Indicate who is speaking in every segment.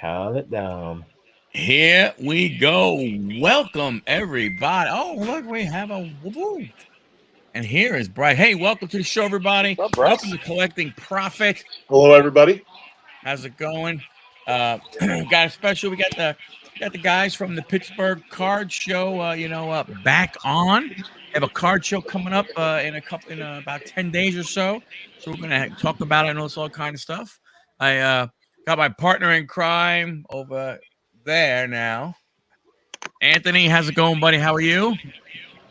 Speaker 1: Count it down.
Speaker 2: Here we go. Welcome, everybody. Oh, look, we have a woo. And here is Bryce. Hey, welcome to the show, everybody.
Speaker 3: What's up, Bryce?
Speaker 2: Welcome to Collecting Profit.
Speaker 4: Hello, everybody.
Speaker 2: How's it going? Got a special. We got the guys from the Pittsburgh Card Show. Back on. Have a card show coming up in about 10 days or so. So we're gonna talk about it and all kind of stuff. I got my partner in crime over there now. Anthony, how's it going, buddy? How are you?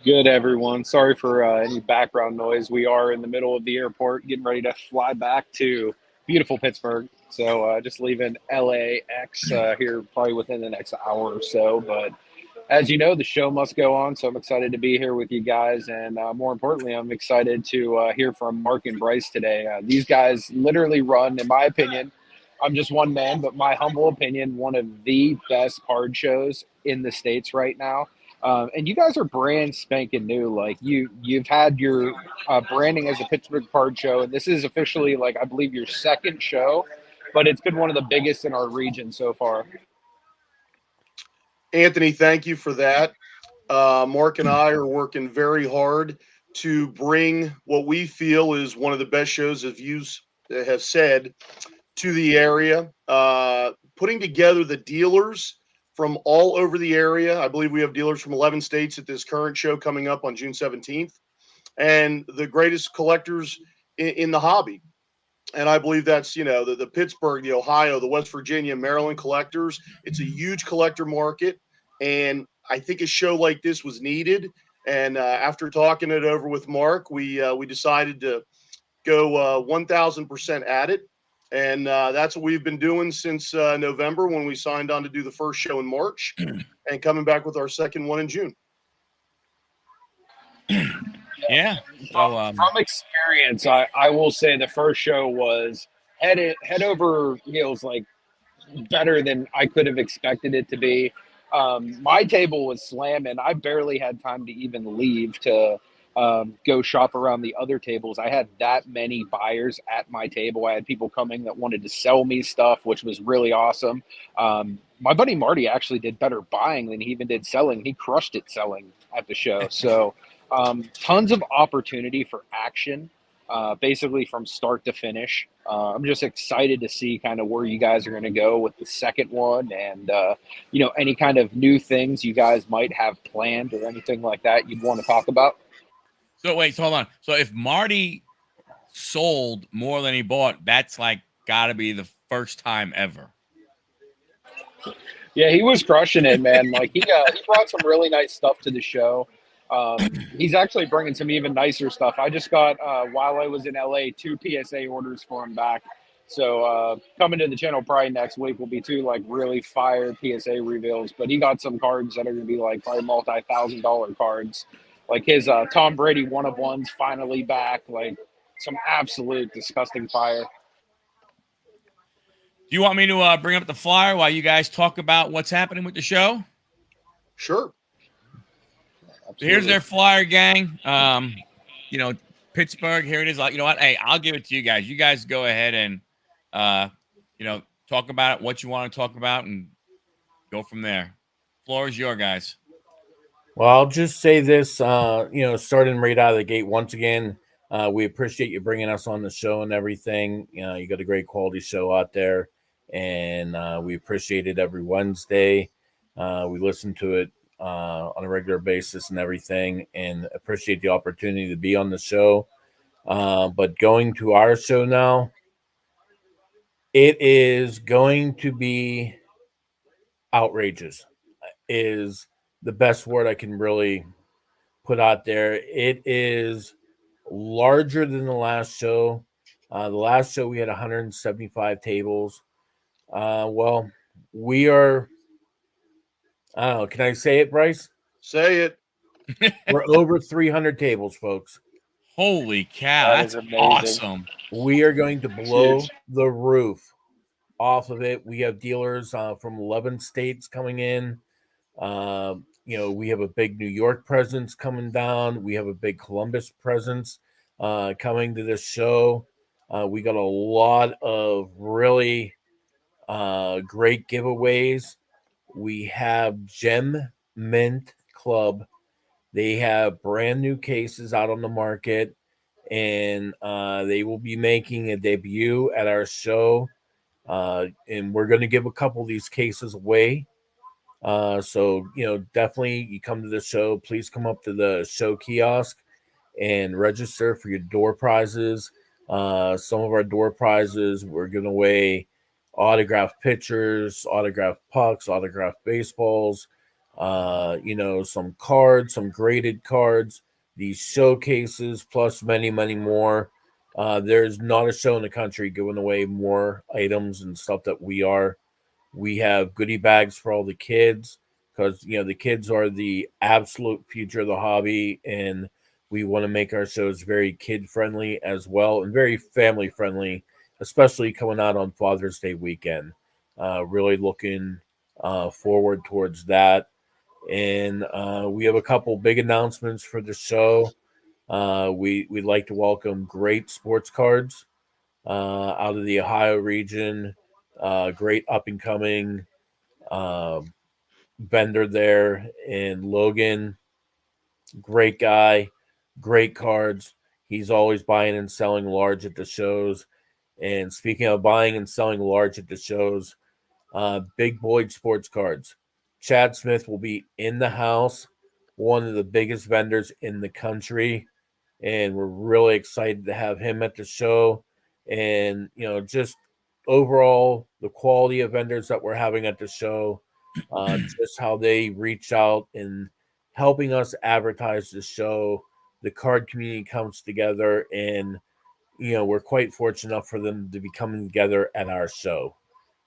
Speaker 3: Good, everyone. Sorry for any background noise. We are in the middle of the airport, getting ready to fly back to beautiful Pittsburgh. So just leaving LAX here probably within the next hour or so. But as you know, the show must go on. So I'm excited to be here with you guys. And more importantly, I'm excited to hear from Mark and Bryce today. These guys literally run, in my opinion, I'm just one man, but my humble opinion, one of the best card shows in the States right now. And you guys are brand spanking new. Like you've had your branding as a Pittsburgh card show, and this is officially, like, I believe, your second show, but it's been one of the biggest in our region so far.
Speaker 4: Anthony, thank you for that. Mark and I are working very hard to bring what we feel is one of the best shows, as you have said, to the area, putting together the dealers from all over the area. I believe we have dealers from 11 states at this current show coming up on June 17th, and the greatest collectors in the hobby. And I believe that's, the Pittsburgh, the Ohio, the West Virginia, Maryland collectors. It's a huge collector market, and I think a show like this was needed. And after talking it over with Mark, we decided to go 1,000% at it. And that's what we've been doing since November, when we signed on to do the first show in March, and coming back with our second one in June.
Speaker 2: Yeah. So,
Speaker 3: from experience, I will say the first show was head over heels, like better than I could have expected it to be. My table was slamming. I barely had time to even leave to go shop around the other tables. I had that many buyers at my table. I had people coming that wanted to sell me stuff, which was really awesome. My buddy Marty actually did better buying than he even did selling. He crushed it selling at the show. So tons of opportunity for action, basically from start to finish. I'm just excited to see kind of where you guys are going to go with the second one, and any kind of new things you guys might have planned or anything like that you'd want to talk about.
Speaker 2: So wait, hold on. So if Marty sold more than he bought, that's like got to be the first time ever.
Speaker 3: Yeah, he was crushing it, man. Like he brought some really nice stuff to the show. He's actually bringing some even nicer stuff. I just got, while I was in LA, 2 PSA orders for him back. So coming to the channel probably next week will be 2 like really fire PSA reveals. But he got some cards that are going to be like probably multi-$1,000 cards. Like his Tom Brady 1-of-1s finally back. Like some absolute disgusting fire.
Speaker 2: Do you want me to bring up the flyer while you guys talk about what's happening with the show?
Speaker 4: Sure.
Speaker 2: So here's their flyer, gang. Pittsburgh, here it is. You know what? Hey, I'll give it to you guys. You guys go ahead and, talk about it, what you want to talk about, and go from there. Floor is your guys.
Speaker 1: Well, I'll just say this, starting right out of the gate, once again, we appreciate you bringing us on the show and everything. You got a great quality show out there, and we appreciate it every Wednesday. We listen to it on a regular basis and everything, and appreciate the opportunity to be on the show. But going to our show now, it is going to be outrageous. Is the best word I can really put out there. It is larger than the last show. The last show we had 175 tables. Well, we are, I don't know, can I say it, Bryce?
Speaker 4: Say it.
Speaker 1: We're over 300 tables, folks.
Speaker 2: Holy cow, that's awesome.
Speaker 1: We are going to blow the roof off of it. We have dealers from 11 states coming in. We have a big New York presence coming down. We have a big Columbus presence coming to this show. We got a lot of really great giveaways. We have Gem Mint Club. They have brand new cases out on the market, and they will be making a debut at our show. And we're going to give a couple of these cases away. So, definitely you come to the show, please come up to the show kiosk and register for your door prizes. Some of our door prizes, we're giving away autographed pitchers, autographed pucks, autographed baseballs, some cards, some graded cards, these showcases, plus many, many more. There's not a show in the country giving away more items and stuff that we are. We have goodie bags for all the kids because the kids are the absolute future of the hobby, and we want to make our shows very kid friendly as well and very family friendly, especially coming out on Father's Day weekend. Really looking forward towards that. And we have a couple big announcements for the show. We'd like to welcome Great Sports Cards out of the Ohio region. Great up and coming vendor there in Logan. Great guy, great cards. He's always buying and selling large at the shows. And speaking of buying and selling large at the shows, Big Boyd Sports Cards. Chad Smith will be in the house, one of the biggest vendors in the country. And we're really excited to have him at the show. And, just overall, the quality of vendors that we're having at the show, just how they reach out and helping us advertise the show. The card community comes together, and, we're quite fortunate enough for them to be coming together at our show.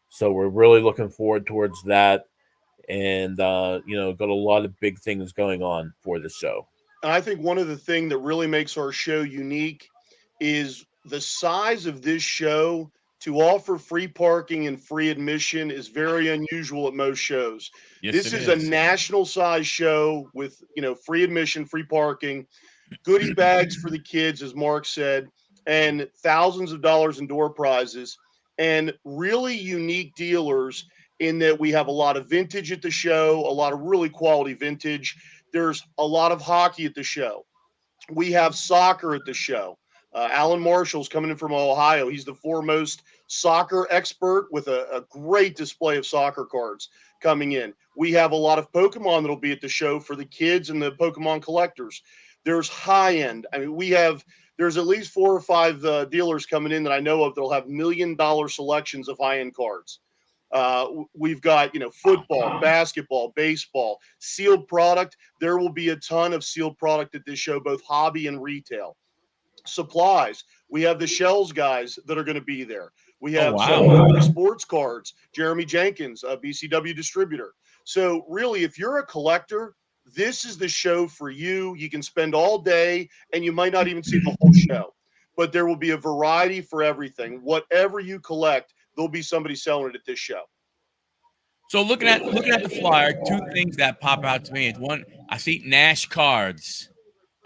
Speaker 1: So we're really looking forward towards that. And, got a lot of big things going on for the show.
Speaker 4: And I think one of the things that really makes our show unique is the size of this show. To offer free parking and free admission is very unusual at most shows.
Speaker 2: Yes,
Speaker 4: This
Speaker 2: it
Speaker 4: is a
Speaker 2: is.
Speaker 4: national size show with, free admission, free parking, goodie bags for the kids, as Mark said, and thousands of dollars in door prizes, and really unique dealers in that we have a lot of vintage at the show, a lot of really quality vintage. There's a lot of hockey at the show. We have soccer at the show. Alan Marshall's coming in from Ohio. He's the foremost soccer expert with a great display of soccer cards coming in. We have a lot of Pokemon that'll be at the show for the kids and the Pokemon collectors. There's high end. I mean, there's at least 4 or 5 dealers coming in that I know of that'll have $1 million selections of high end cards. We've got, football, basketball, baseball, sealed product. There will be a ton of sealed product at this show, both hobby and retail. Supplies. We have the Shells guys that are going to be there. We have some sports cards. Jeremy Jenkins, a BCW distributor. So really, if you're a collector, this is the show for you. You can spend all day and you might not even see the whole show, but there will be a variety for everything. Whatever you collect, there'll be somebody selling it at this show.
Speaker 2: So looking at the flyer, two things that pop out to me is one, I see Nash Cards.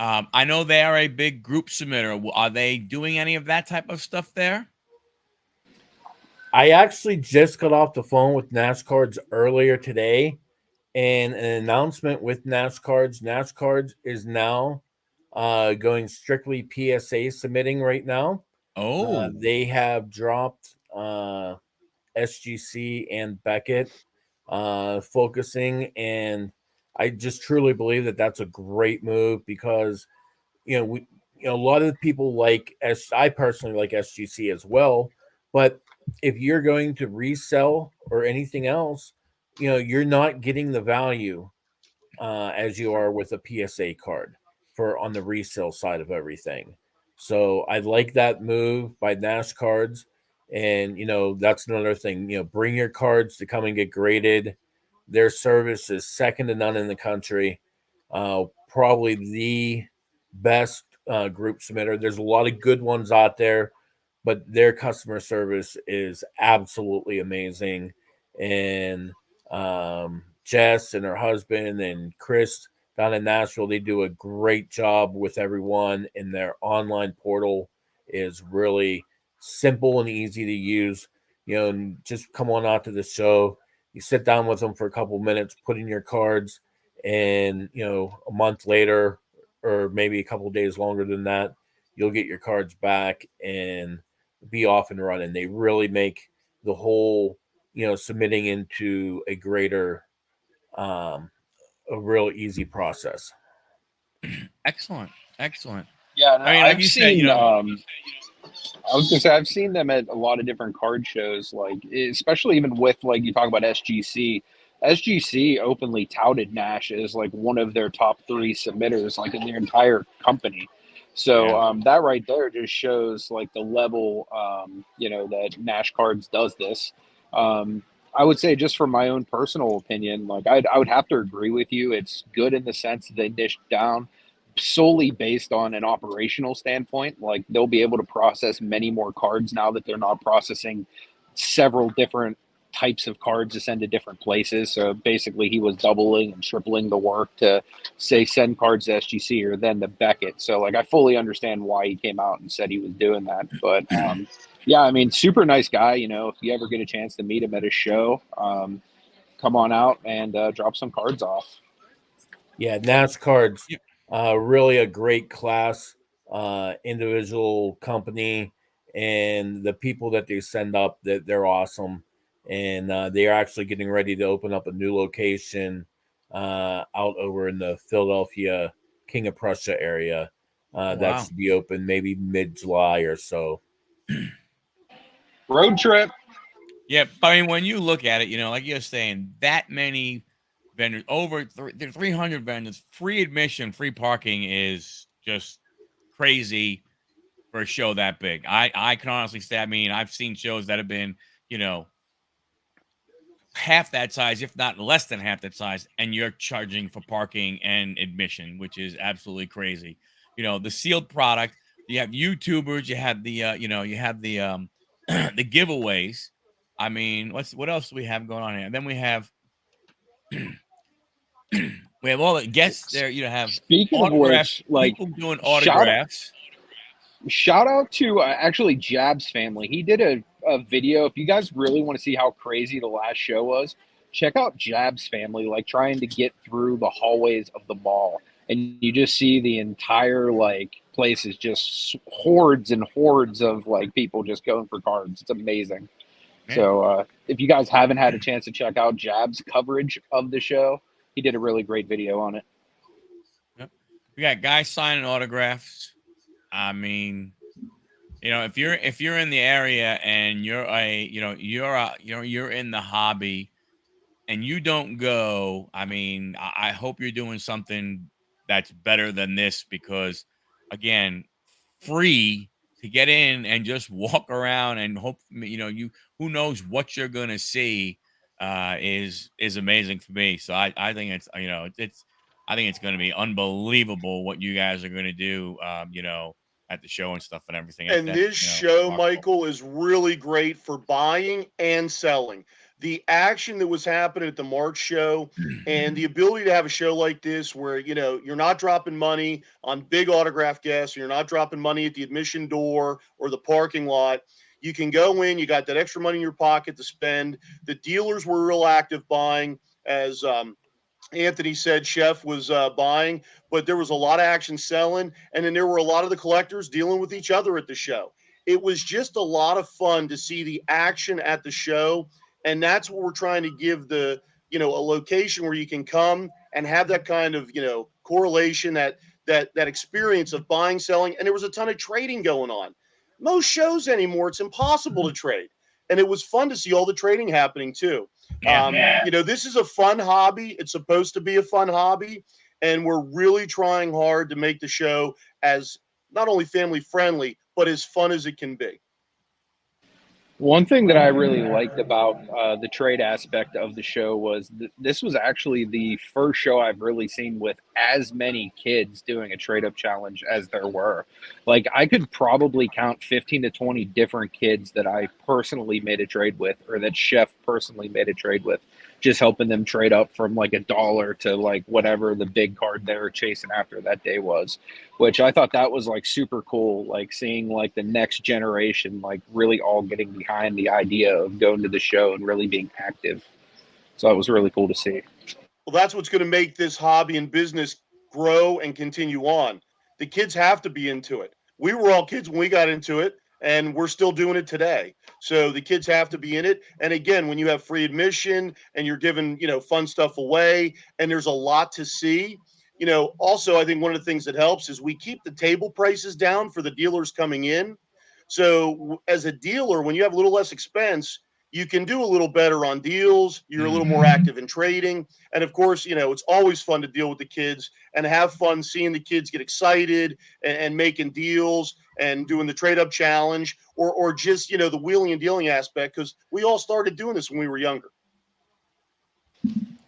Speaker 2: I know they are a big group submitter. Are they doing any of that type of stuff there?
Speaker 1: I actually just got off the phone with Nash Cards earlier today, and an announcement with Nash Cards. Nash Cards is now going strictly PSA submitting right now.
Speaker 2: Oh,
Speaker 1: They have dropped SGC and Beckett focusing, and I just truly believe that that's a great move because a lot of the people I personally like SGC as well, but if you're going to resell or anything else, you're not getting the value as you are with a PSA card for on the resale side of everything. So I like that move by Nash Cards. And, that's another thing, bring your cards to come and get graded. Their service is second to none in the country. Probably the best group submitter. There's a lot of good ones out there, but their customer service is absolutely amazing. And Jess and her husband and Chris down in Nashville, they do a great job with everyone, and their online portal is really simple and easy to use. and just come on out to the show. You sit down with them for a couple minutes, put in your cards, and a month later, or maybe a couple days longer than that, you'll get your cards back and be off and running. They really make the whole submitting into a greater a real easy process.
Speaker 2: Excellent.
Speaker 3: Yeah, and
Speaker 2: I mean, like
Speaker 3: I've
Speaker 2: you said,
Speaker 3: seen. I was gonna say I've seen them at a lot of different card shows, like especially even with like you talk about SGC. SGC openly touted Nash as like one of their top three submitters, like in their entire company. So
Speaker 2: Yeah.
Speaker 3: that right there just shows like the level, that Nash Cards does this. I would say just from my own personal opinion, like I would have to agree with you. It's good in the sense that they dished down solely based on an operational standpoint. Like they'll be able to process many more cards now that they're not processing several different types of cards to send to different places. So basically he was doubling and tripling the work to say send cards to SGC or then to Beckett. So like I fully understand why he came out and said he was doing that. But yeah, I mean, super nice guy. If you ever get a chance to meet him at a show, come on out and drop some cards off.
Speaker 1: Yeah, Nash Cards,
Speaker 2: Yeah.
Speaker 1: really a great class, individual company, and the people that they send up, that they're awesome, and they are actually getting ready to open up a new location out over in the Philadelphia King of Prussia area. That
Speaker 2: Wow.
Speaker 1: should be open maybe mid-July or so.
Speaker 3: Road trip.
Speaker 2: Yeah, I mean, when you look at it, like you're saying, that many vendors, over 300 vendors, free admission, free parking is just crazy for a show that big. I can honestly say, I mean, I've seen shows that have been, half that size, if not less than half that size, and you're charging for parking and admission, which is absolutely crazy. The sealed product, you have YouTubers, you have the you have the the giveaways. I mean, what else do we have going on here? And then we have we have all the guests there. Have
Speaker 3: Speaking of
Speaker 2: autographs,
Speaker 3: which, like
Speaker 2: people doing
Speaker 3: shout
Speaker 2: autographs.
Speaker 3: shout out to actually Jab's family. He did a video. If you guys really want to see how crazy the last show was, check out Jab's family, like trying to get through the hallways of the mall. And you just see the entire like place is just hordes and hordes of like people just going for cards. It's amazing.
Speaker 2: Man.
Speaker 3: So if you guys haven't had a chance to check out Jab's coverage of the show, he did a really great video on it.
Speaker 2: Yep. We got guys signing autographs. I mean, if you're in the area and you're you're in the hobby and you don't go, I mean, I hope you're doing something that's better than this, because again, free to get in and just walk around and hope, who knows what you're going to see is amazing for me. So I think it's, I think it's going to be unbelievable what you guys are going to do, at the show and stuff and everything.
Speaker 4: And this show, Michael, is really great for buying and selling. The action that was happening at the March show and the ability to have a show like this where, you're not dropping money on big autograph guests, you're not dropping money at the admission door or the parking lot. You can go in, you got that extra money in your pocket to spend. The dealers were real active buying, as Anthony said Chef was buying, but there was a lot of action selling, and then there were a lot of the collectors dealing with each other at the show. It was just a lot of fun to see the action at the show, and that's what we're trying to give a location where you can come and have that kind of, correlation, that experience of buying, selling, and there was a ton of trading going on. Most shows anymore, it's impossible to trade, and it was fun to see all the trading happening too. This is a fun hobby. It's supposed to be a fun hobby, and we're really trying hard to make the show as not only family friendly, but as fun as it can be.
Speaker 3: One thing that I really liked about the trade aspect of the show was this was actually the first show I've really seen with as many kids doing a trade up challenge as there were. Like I could probably count 15 to 20 different kids that I personally made a trade with, or that Chef personally made a trade with, just helping them trade up from like $1 to like whatever the big card they were chasing after that day was, which I thought that was like super cool. Like seeing like the next generation, like really all getting behind behind the idea of going to the show and really being active. So it was really cool to see.
Speaker 4: Well, that's what's going to make this hobby and business grow and continue on. The kids have to be into it. We were all kids when we got into it, and we're still doing it today. So the kids have to be in it. And again, when you have free admission and you're giving, fun stuff away, and there's a lot to see, also, I think one of the things that helps is we keep the table prices down for the dealers coming in. So as a dealer, when you have a little less expense, you can do a little better on deals. You're a little more active in trading. And of course, it's always fun to deal with the kids and have fun seeing the kids get excited and making deals and doing the trade up challenge or just, the wheeling and dealing aspect, because we all started doing this when we were younger.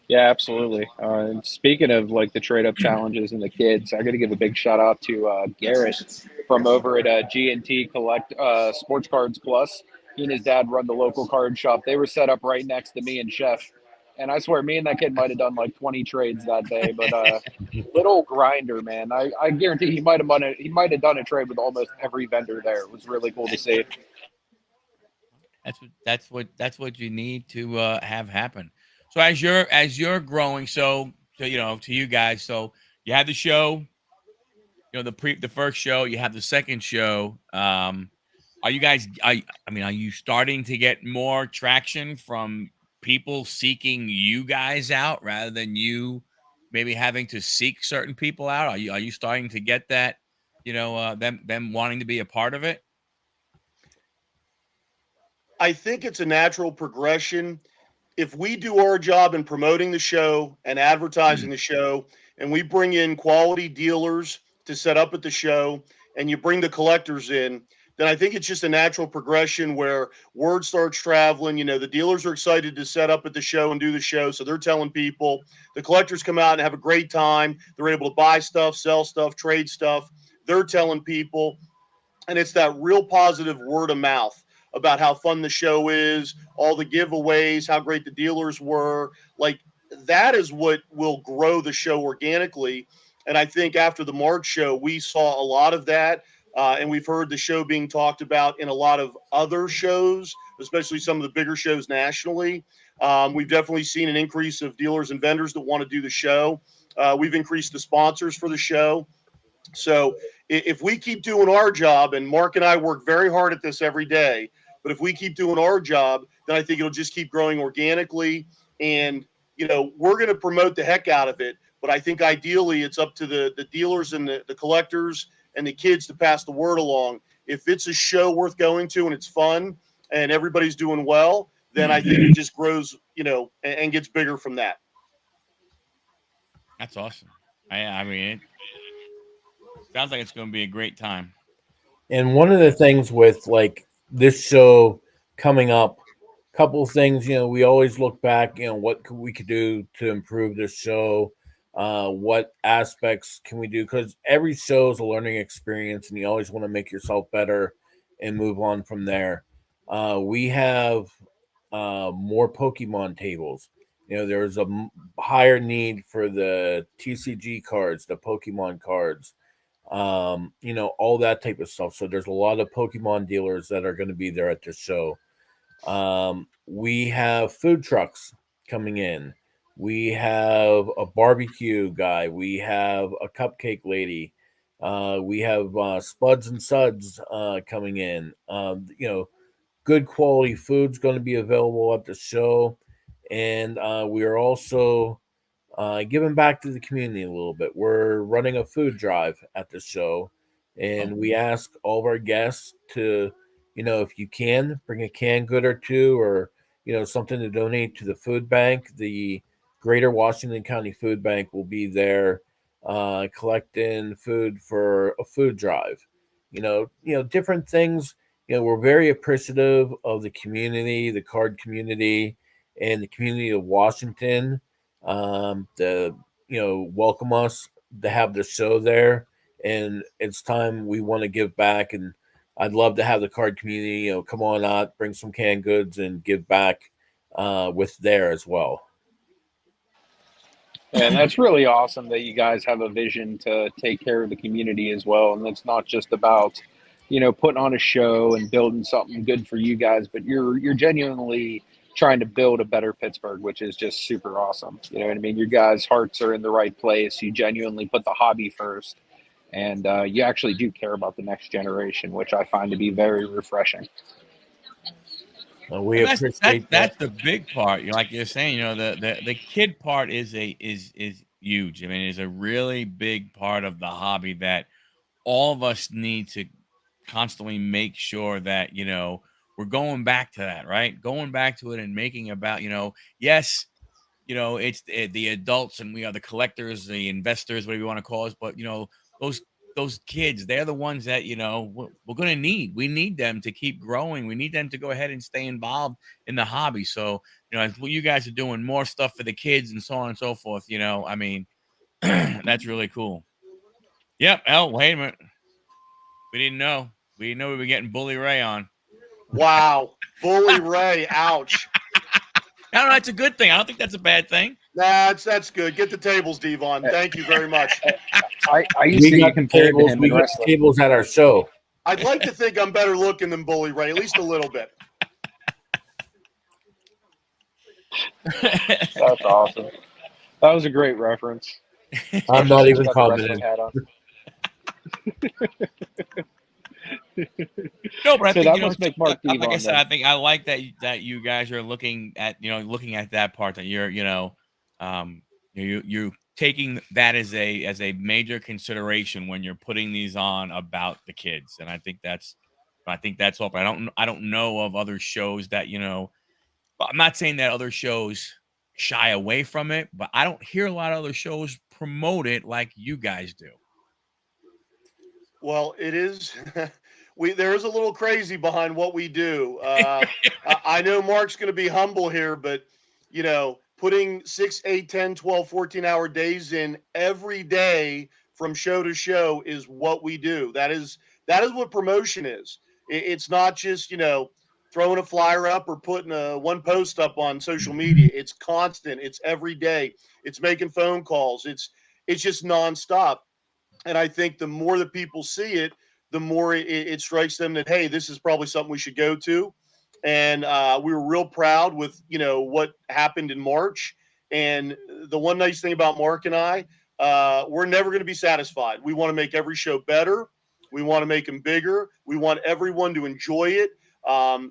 Speaker 3: Yeah, absolutely. And speaking of like the trade up challenges and the kids, I got to give a big shout out to Garrett from over at G&T Collect Sports Cards Plus. He and his dad run the local card shop. They were set up right next to me and Chef. And I swear, me and that kid might have done like 20 trades that day. But little grinder, man. I guarantee he might have done a trade with almost every vendor there. It was really cool to see.
Speaker 2: That's what you need to have happen. So as you're growing, so to you guys, so you have the show, the first show, you have the second show. Are you guys? Are you starting to get more traction from people seeking you guys out rather than you maybe having to seek certain people out? Are you starting to get that? Them wanting to be a part of it.
Speaker 4: I think it's a natural progression. If we do our job in promoting the show and advertising the show, and we bring in quality dealers to set up at the show, and you bring the collectors in, then I think it's just a natural progression where word starts traveling. The dealers are excited to set up at the show and do the show, so they're telling people. The collectors come out and have a great time. They're able to buy stuff, sell stuff, trade stuff. They're telling people, and it's that real positive word of mouth about how fun the show is, all the giveaways, how great the dealers were. Like, that is what will grow the show organically. And I think after the March show, we saw a lot of that. And we've heard the show being talked about in a lot of other shows, especially some of the bigger shows nationally. We've definitely seen an increase of dealers and vendors that want to do the show. We've increased the sponsors for the show. So if we keep doing our job, and Mark and I work very hard at this every day, but if we keep doing our job, then I think it'll just keep growing organically. And, we're going to promote the heck out of it. But I think ideally it's up to the dealers and the collectors and the kids to pass the word along. If it's a show worth going to and it's fun and everybody's doing well, then I think it just grows, and gets bigger from that.
Speaker 2: That's awesome. It sounds like it's going to be a great time.
Speaker 1: And one of the things with like this show coming up, couple of things, we always look back, what we could do to improve this show. What aspects can we do? Because every show is a learning experience, and you always want to make yourself better and move on from there. We have more Pokemon tables. There's a higher need for the TCG cards, the Pokemon cards, all that type of stuff. So there's a lot of Pokemon dealers that are going to be there at the show. We have food trucks coming in. We have a barbecue guy. We have a cupcake lady. We have Spuds and Suds coming in. Good quality food's going to be available at the show. And we are also giving back to the community a little bit. We're running a food drive at the show, and we ask all of our guests to, if you can, bring a canned good or two, or something to donate to the food bank. The Greater Washington County Food Bank will be there collecting food for a food drive. Different things. We're very appreciative of the community, the card community, and the community of Washington to welcome us to have the show there. And it's time we want to give back, and I'd love to have the card community come on out, bring some canned goods, and give back with there as well.
Speaker 3: And that's really awesome that you guys have a vision to take care of the community as well. And it's not just about putting on a show and building something good for you guys, but you're genuinely trying to build a better Pittsburgh, which is just super awesome. You know what I mean? Your guys' hearts are in the right place. You genuinely put the hobby first, and you actually do care about the next generation, which I find to be very refreshing.
Speaker 1: We
Speaker 2: And that's
Speaker 1: appreciate
Speaker 2: that's
Speaker 1: that.
Speaker 2: the big part. Like you're saying, the kid part is huge. I mean, it's a really big part of the hobby that all of us need to constantly make sure that we're going back to that, right? Going back to it and making about yes, it's the adults and we are the collectors, the investors, whatever you want to call us. But those those kids, they're the ones that we're going to need. We need them to keep growing. We need them to go ahead and stay involved in the hobby. So as what you guys are doing, more stuff for the kids and so on and so forth. I mean, that's really cool. Yep. Oh, wait a minute. We didn't know. We didn't know we were getting Bully Ray on.
Speaker 4: Wow. Bully Ray. Ouch.
Speaker 2: I don't know. That's a good thing. I don't think that's a bad thing.
Speaker 4: That's good. Get the tables, Devon. Thank you very much.
Speaker 3: I used to get compared to him
Speaker 1: We
Speaker 3: in
Speaker 1: got
Speaker 3: wrestling.
Speaker 1: tables at our show.
Speaker 4: I'd like to think I'm better looking than Bully Ray, at least a little bit.
Speaker 3: That's awesome. That was a great reference.
Speaker 1: I'm not even
Speaker 3: Got the wrestling
Speaker 1: commenting.
Speaker 3: hat on.
Speaker 2: No, but I
Speaker 3: So
Speaker 2: think
Speaker 3: that must make Mark
Speaker 2: like I
Speaker 3: Devon
Speaker 2: said,
Speaker 3: then.
Speaker 2: I think I like that you guys are looking at that part, that you're you're taking that as a major consideration when you're putting these on about the kids, and I think that's all. But I don't know of other shows that I'm not saying that other shows shy away from it, but I don't hear a lot of other shows promote it like you guys do.
Speaker 4: Well, it is. There is a little crazy behind what we do. I know Mark's going to be humble here, but putting 6, 8, 10, 12, 14-hour days in every day from show to show is what we do. That is what promotion is. It's not just throwing a flyer up or putting one post up on social media. It's constant. It's every day. It's making phone calls. It's just nonstop. And I think the more that people see it, the more it strikes them that, hey, this is probably something we should go to. And we were real proud with, what happened in March. And the one nice thing about Mark and I, we're never going to be satisfied. We want to make every show better. We want to make them bigger. We want everyone to enjoy it.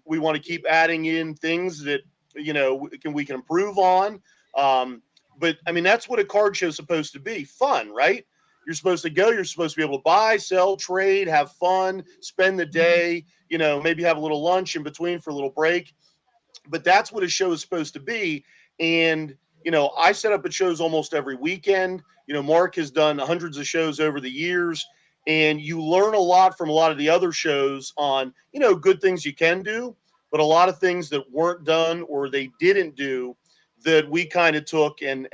Speaker 4: We want to keep adding in things that, we can improve on. But I mean, that's what a card show is supposed to be: fun, right? You're supposed to go. You're supposed to be able to buy, sell, trade, have fun, spend the day, maybe have a little lunch in between for a little break. But that's what a show is supposed to be. And, I set up at shows almost every weekend. Mark has done hundreds of shows over the years. And you learn a lot from a lot of the other shows on, good things you can do, but a lot of things that weren't done or they didn't do that we kind of took and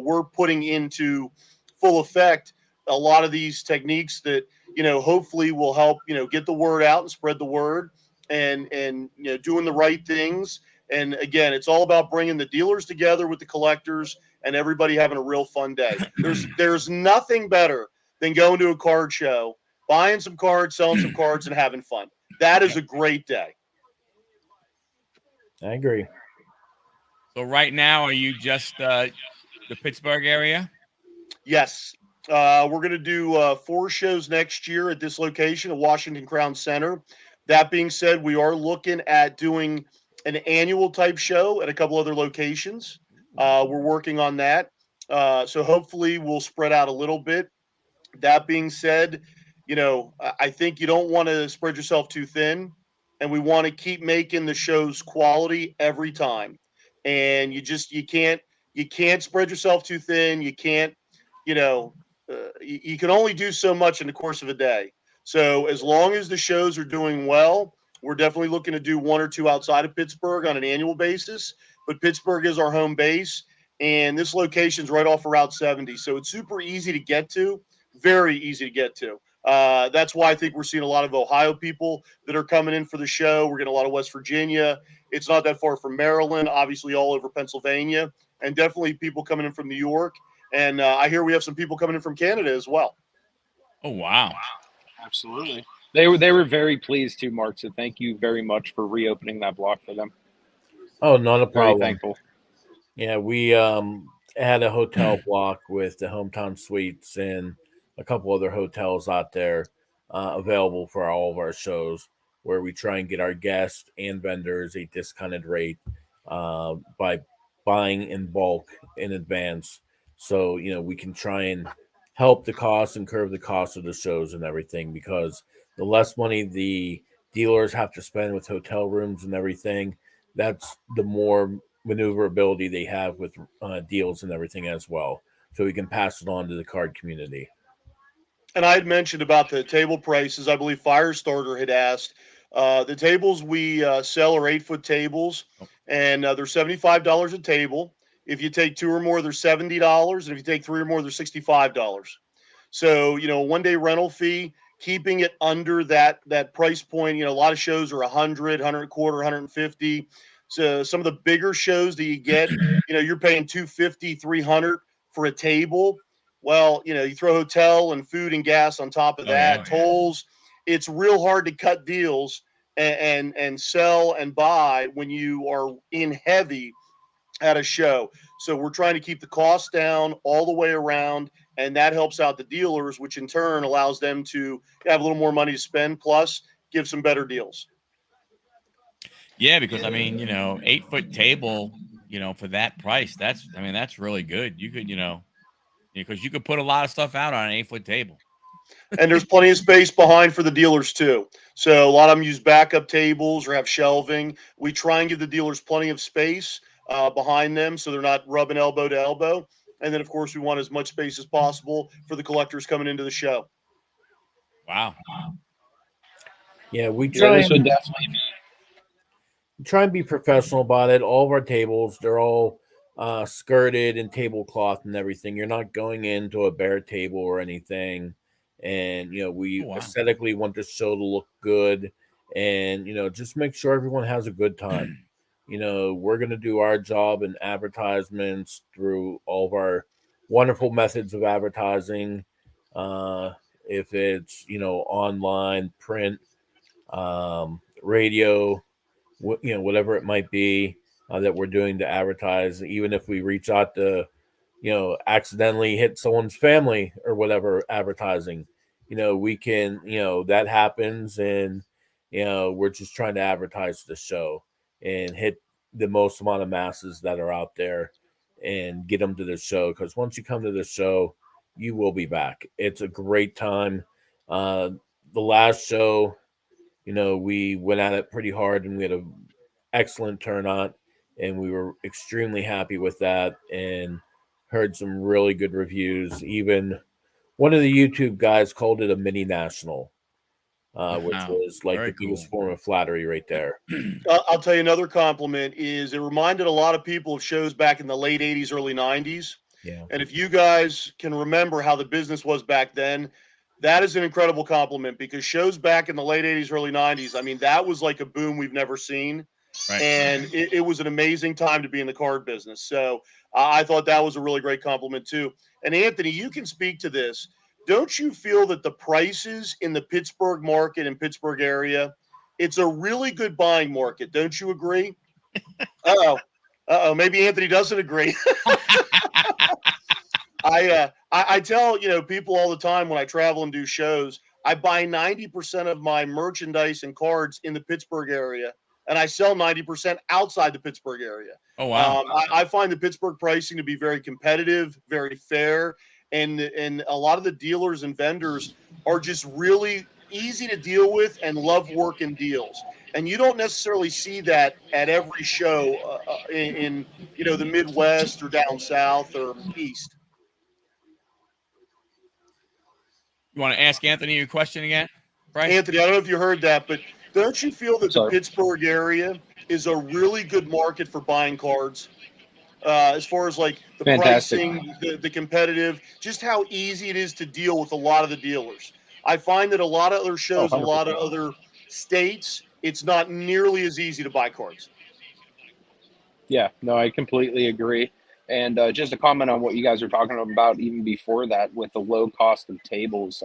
Speaker 4: we're putting into full effect a lot of these techniques that hopefully will help get the word out and spread the word and doing the right things. And again, it's all about bringing the dealers together with the collectors and everybody having a real fun day. There's nothing better than going to a card show, buying some cards, selling some cards, and having fun. That is a great day.
Speaker 1: I agree.
Speaker 2: So right now, are you just the Pittsburgh area?
Speaker 4: Yes. We're going to do 4 shows next year at this location at Washington Crown Center. That being said, we are looking at doing an annual type show at a couple other locations. We're working on that. So hopefully we'll spread out a little bit. That being said, I think you don't want to spread yourself too thin, and we want to keep making the shows quality every time. And you can't spread yourself too thin. You can't, you can only do so much in the course of a day. So as long as the shows are doing well, we're definitely looking to do 1 or 2 outside of Pittsburgh on an annual basis. But Pittsburgh is our home base, and this location's right off of Route 70, so it's super easy to get to. Very easy to get to. That's why I think we're seeing a lot of Ohio people that are coming in for the show. We're getting a lot of West Virginia. It's not that far from Maryland, obviously all over Pennsylvania, and definitely people coming in from New York. And I hear we have some people coming in from Canada as well.
Speaker 2: Oh, wow.
Speaker 5: Absolutely.
Speaker 3: They were very pleased to, Mark. So thank you very much for reopening that block for them.
Speaker 1: Oh, not a
Speaker 3: Very
Speaker 1: problem.
Speaker 3: thankful.
Speaker 1: Yeah, we had a hotel block with the Hometown Suites and a couple other hotels out there available for all of our shows, where we try and get our guests and vendors a discounted rate by buying in bulk in advance. So we can try and help the cost and curb the cost of the shows and everything, because the less money the dealers have to spend with hotel rooms and everything, that's the more maneuverability they have with deals and everything as well. So we can pass it on to the card community.
Speaker 4: And I had mentioned about the table prices. I believe Firestarter had asked. The tables we sell are 8-foot tables, and they're $75 a table. If you take 2 or more, they're $70, and if you take 3 or more, they're $65. So a 1-day rental fee, keeping it under that price point. A lot of shows are 100, 100 and quarter, 150. So some of the bigger shows that you get, you're paying 250, 300 for a table. Well, you throw hotel and food and gas on top of that, tolls. It's real hard to cut deals and sell and buy when you are in heavy at a show. So we're trying to keep the cost down all the way around, and that helps out the dealers, which in turn allows them to have a little more money to spend, plus give some better deals.
Speaker 2: Yeah, because 8-foot table, for that price, that's really good. You could, because you could put a lot of stuff out on an 8-foot table.
Speaker 4: And there's plenty of space behind for the dealers too. So a lot of them use backup tables or have shelving. We try and give the dealers plenty of space behind them, so they're not rubbing elbow to elbow. And then, of course, we want as much space as possible for the collectors coming into the show.
Speaker 2: Wow.
Speaker 1: Yeah, we try
Speaker 3: this would definitely
Speaker 1: be professional about it. All of our tables, they're all skirted and tablecloth and everything. You're not going into a bare table or anything. And we aesthetically want the show to look good, and just make sure everyone has a good time. We're going to do our job in advertisements through all of our wonderful methods of advertising. If it's online, print, radio, whatever it might be that we're doing to advertise. Even if we reach out to accidentally hit someone's family or whatever advertising, we can, that happens, and we're just trying to advertise the show and hit the most amount of masses that are out there and get them to the show, because once you come to the show, you will be back. It's a great time. The last show, we went at it pretty hard, and we had an excellent turnout, and we were extremely happy with that, and heard some really good reviews. Even one of the YouTube guys called it a mini national, which was like the biggest form of flattery right there.
Speaker 4: I'll tell you another compliment is it reminded a lot of people of shows back in the late 80s, early 90s.
Speaker 1: Yeah.
Speaker 4: And if you guys can remember how the business was back then, that is an incredible compliment, because shows back in the late 80s, early 90s, that was like a boom we've never seen. Right. And it was an amazing time to be in the card business. So I thought that was a really great compliment too. And Anthony, you can speak to this. Don't you feel that the prices in the Pittsburgh market and Pittsburgh area, it's a really good buying market? Don't you agree? Uh-oh. Maybe Anthony doesn't agree. I tell people all the time when I travel and do shows, I buy 90% of my merchandise and cards in the Pittsburgh area, and I sell 90% outside the Pittsburgh area.
Speaker 2: Oh, wow.
Speaker 4: I find the Pittsburgh pricing to be very competitive, very fair, and a lot of the dealers and vendors are just really easy to deal with and love working deals. And you don't necessarily see that at every show in the Midwest or down south or east.
Speaker 2: You want to ask Anthony a question again, Bryce?
Speaker 4: Anthony, I don't know if you heard that, but don't you feel that the Pittsburgh area is a really good market for buying cards? As far as like the pricing, the competitive, just how easy it is to deal with a lot of the dealers. I find that a lot of other shows, a lot of other states, it's not nearly as easy to buy cards.
Speaker 3: Yeah, no, I completely agree. And just a comment on what you guys were talking about even before that with the low cost of tables.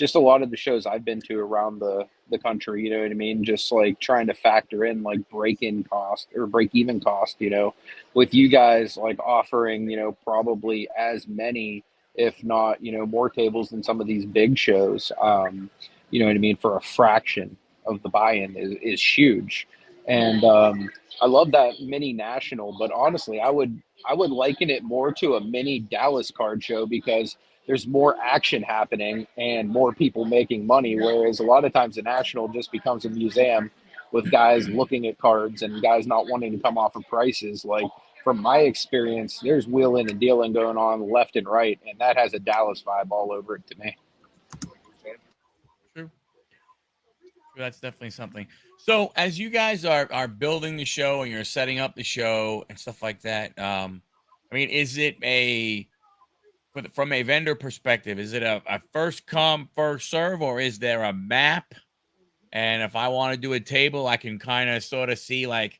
Speaker 3: just a lot of the shows I've been to around the country, you know what I mean? Just like trying to factor in like break-in cost or break-even cost, you know, with you guys like offering, you know, probably as many, if not, you know, more tables than some of these big shows. You know what I mean? For a fraction of the buy-in is huge. And I love that mini national, but honestly, I would liken it more to a mini Dallas card show because there's more action happening and more people making money. Whereas a lot of times the national just becomes a museum with guys looking at cards and guys not wanting to come off of prices. Like from my experience, there's wheeling and dealing going on left and right, and that has a Dallas vibe all over it to me.
Speaker 2: True. That's definitely something. So as you guys are building the show and you're setting up the show and stuff like that, I mean, is it from a vendor perspective, is it a first come, first serve, or is there a map? And if I want to do a table, I can kind of sort of see like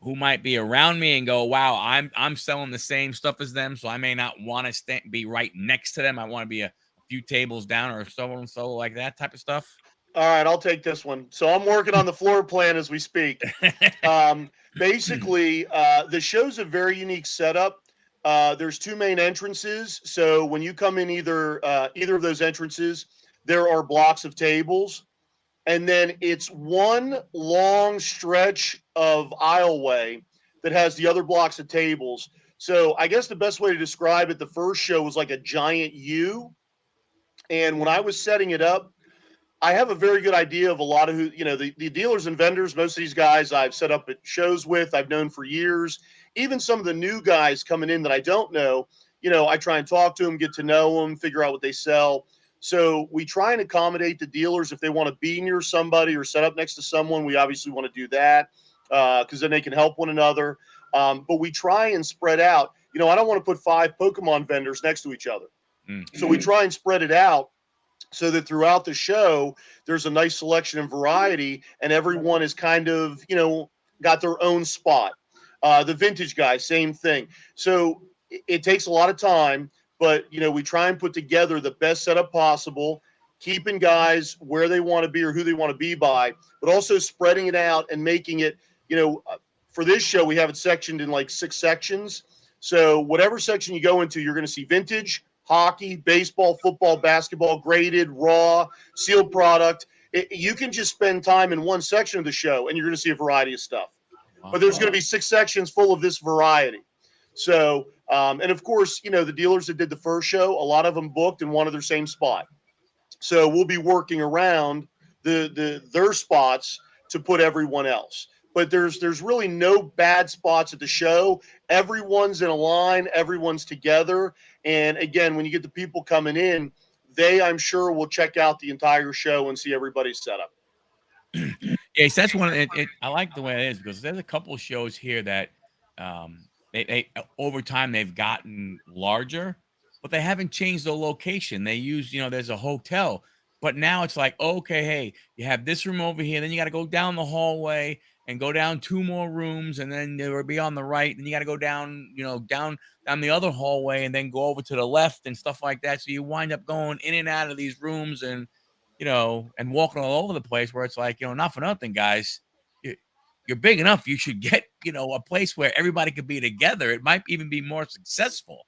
Speaker 2: who might be around me and go, wow, I'm selling the same stuff as them, so I may not want to be right next to them. I want to be a few tables down or so and so, like that type of stuff.
Speaker 4: All right, I'll take this one. So I'm working on the floor plan as we speak. Basically, the show's a very unique setup. There's two main entrances. So when you come in either of those entrances, there are blocks of tables. And then it's one long stretch of aisleway that has the other blocks of tables. So I guess the best way to describe it, the first show was like a giant U. And when I was setting it up, I have a very good idea of a lot of the dealers and vendors. Most of these guys I've set up at shows with, I've known for years. Even some of the new guys coming in that I don't know, I try and talk to them, get to know them, figure out what they sell. So we try and accommodate the dealers if they want to be near somebody or set up next to someone. We obviously want to do that because then they can help one another. But we try and spread out. I don't want to put 5 Pokemon vendors next to each other. So we try and spread it out so that throughout the show, there's a nice selection and variety, and everyone is kind of, got their own spot. The vintage guy, same thing. So it takes a lot of time, but, we try and put together the best setup possible, keeping guys where they want to be or who they want to be by, but also spreading it out and making it, for this show, we have it sectioned in like 6 sections. So whatever section you go into, you're going to see vintage, hockey, baseball, football, basketball, graded, raw, sealed product. You can just spend time in one section of the show and you're going to see a variety of stuff. But there's going to be 6 sections full of this variety. So, and of course, the dealers that did the first show, a lot of them booked and wanted their same spot. So we'll be working around their spots to put everyone else. But there's really no bad spots at the show. Everyone's in a line. Everyone's together. And again, when you get the people coming in, I'm sure, will check out the entire show and see everybody's setup.
Speaker 2: Yes, that's one of it. I like the way it is because there's a couple of shows here that they over time they've gotten larger, but they haven't changed the location. They use, there's a hotel, but now it's like, okay, hey, you have this room over here, then you got to go down the hallway and go down 2 more rooms, and then there will be on the right, and you got to go down, down the other hallway, and then go over to the left and stuff like that. So you wind up going in and out of these rooms, and and walking all over the place. Where it's like, not for nothing, guys, you're big enough. You should get, a place where everybody could be together. It might even be more successful.